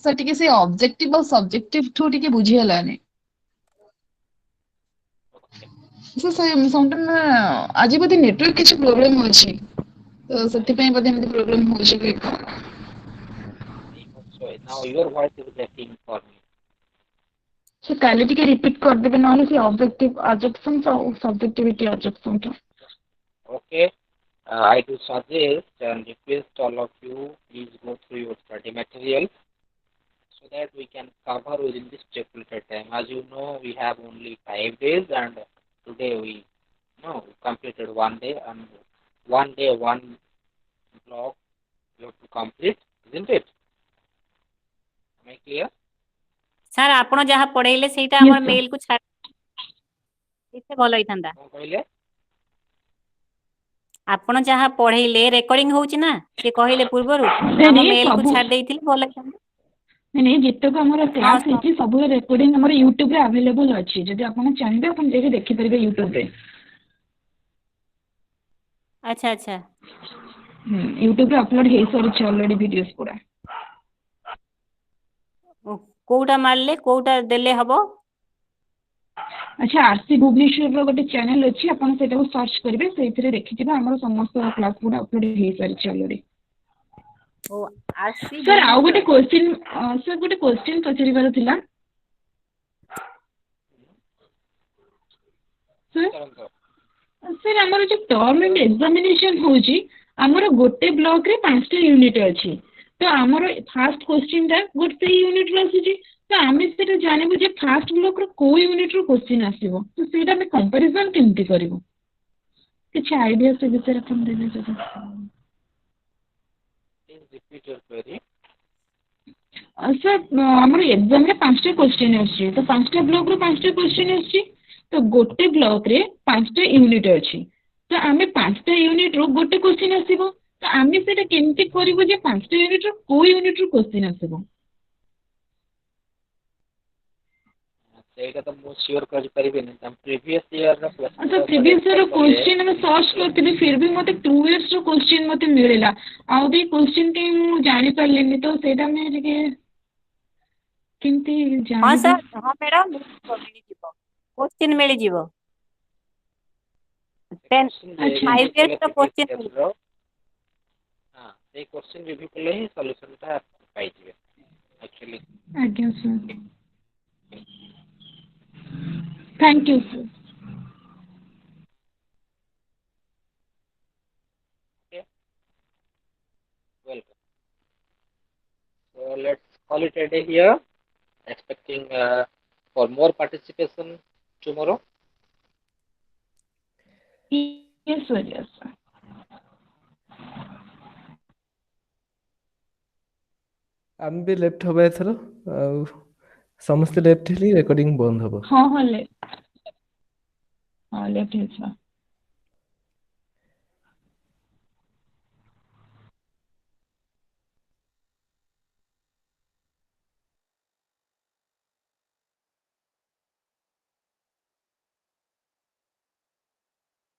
Sir, ଟିକେ ସେ objective ଆଉ subjective ଠୁ ଟିକେ ବୁଝି ହେଲାନି। So, sometimes ଆଜି ବୋଧେ network କିଛି problem ଅଛି। ତ ସେଥିପାଇଁ ବୋଧେ ଏମିତି problem ହଉଛି କି କଣ? So now your voice is breaking for me. ସେ କାଲି ଟିକେ repeat କରିଦେବେ, ନହେଲେ ସେ objective assumptions ଆଉ subjectivity assumptions। Okay. I do suggest and request all of you, please go through your study materials so that we can cover within this stipulated time. As you know, we have only 5 days, and today we completed 1 day, and 1 day, 1 block you have to complete, isn't it? Am I clear? Sir ଆପଣ ଯାହା ପଢେଇଲେ ସେଇଟା ଆମର ମେଲ କୁ ଛାଡିଲେ ଭଲ ହେଇଥାନ୍ତା। କଣ କହିଲେ? ଆପଣ ଯାହା ପଢେଇଲେ ରେକର୍ଡିଂ ହଉଛି ନା, ସେ କହିଲେ ପୂର୍ବରୁ ଆମ ମେଲ କୁ ଛାଡି ଦେଇଥିଲେ ଭଲ ହେଇଥାନ୍ତା। ନାଇଁ ଯେତେକ ଆମର କ୍ଲାସ ହେଇଛି ସବୁ ରେକର୍ଡିଂ ଆମର ୟୁଟ୍ୟୁବ ରେ ଆଭେଲେବଲ ଅଛି। ଯଦି ଆପଣ ଚାହିଁବେ ଆପଣ ଯାଇକି ଦେଖିପାରିବେ ୟୁଟ୍ୟୁବ ରେ। अच्छा अच्छा यूट्यूब रे अपलोड हे सारी ऑलरेडी वीडियोस पूरा कोउटा मारले कोउटा देले हबो अच्छा आरसी भुवनेश्वर रो गोटे चैनल अछि आपण सेटा को सर्च करबे सेथिरे देखिथिबा हमर समस्त क्लास पूरा अपलोड हे सारी ऑलरेडी ओ आरसी सर आउ गोटे भुवनेश्वर क्वेश्चन सर गोटे क्वेश्चन पचारिबार थिला सर सर हमर जो टर्म एंड एग्जामिनेशन होजी हमर गोटे ब्लॉक रे 5टा यूनिट अछि तो हमर फर्स्ट क्वेश्चन टा गोटे यूनिट रो अछि तो आमे सेटा जानिबो जे फर्स्ट ब्लॉक रो को यूनिट रो क्वेश्चन आसीबो तो सेटा में कंपैरिजन केमति करिवो किछ आईडिया से विचार अपन देबे जरा Please repeat your query. Sir हमर एग्जाम रे 5टा क्वेश्चन अछि तो 5टा ब्लॉक रो 5टा क्वेश्चन अछि तो गोटे ब्लॉक रे 5टा यूनिट अछि तो आमे 5टा यूनिट रो गोटे क्वेश्चन आसीबो तो आमे सेटा केमति करिवो जे 5टा यूनिट रो को यूनिट रो क्वेश्चन आसीबो ସେଇଟା ତ ମୁଁ ସିଓର କରିପାରିବିନି ପ୍ରିଭିୟସ୍ ଇୟର ର अच्छा प्रीवियस ईयर क्वेश्चन में सर्च करथिली फिर भी मते 2 इयर्स रो क्वेश्चन मते मिलिला आउ भी क्वेश्चन के मु जानि पारलिनी तो सेटा में के केमति हाँ जानिबो सर हाँ मैडम मिलिଯିବ क्वेश्चन मिलिଯିବ 10 अच्छा 5 इयर्स ର क्वेश्चन मिलिଯିବ हाँ ସେଇ क्वेश्चन रिव्यू कले ही सॉल्यूशन टा पाइजिबे एक्चुअली आज्ञा sir thank you sir welcome so let's call it a day here expecting for more participation tomorrow yes sir yes sir ଆମେ ବି ଲେଫ୍ଟ ହବା ଏଥର ଆଉ ସମସ୍ତେ ଲେଫ୍ଟ ହେଲେ ରେକର୍ଡିଂ ବନ୍ଦ ହବ हाँ हाँ ले हाँ लेफ्ट है सर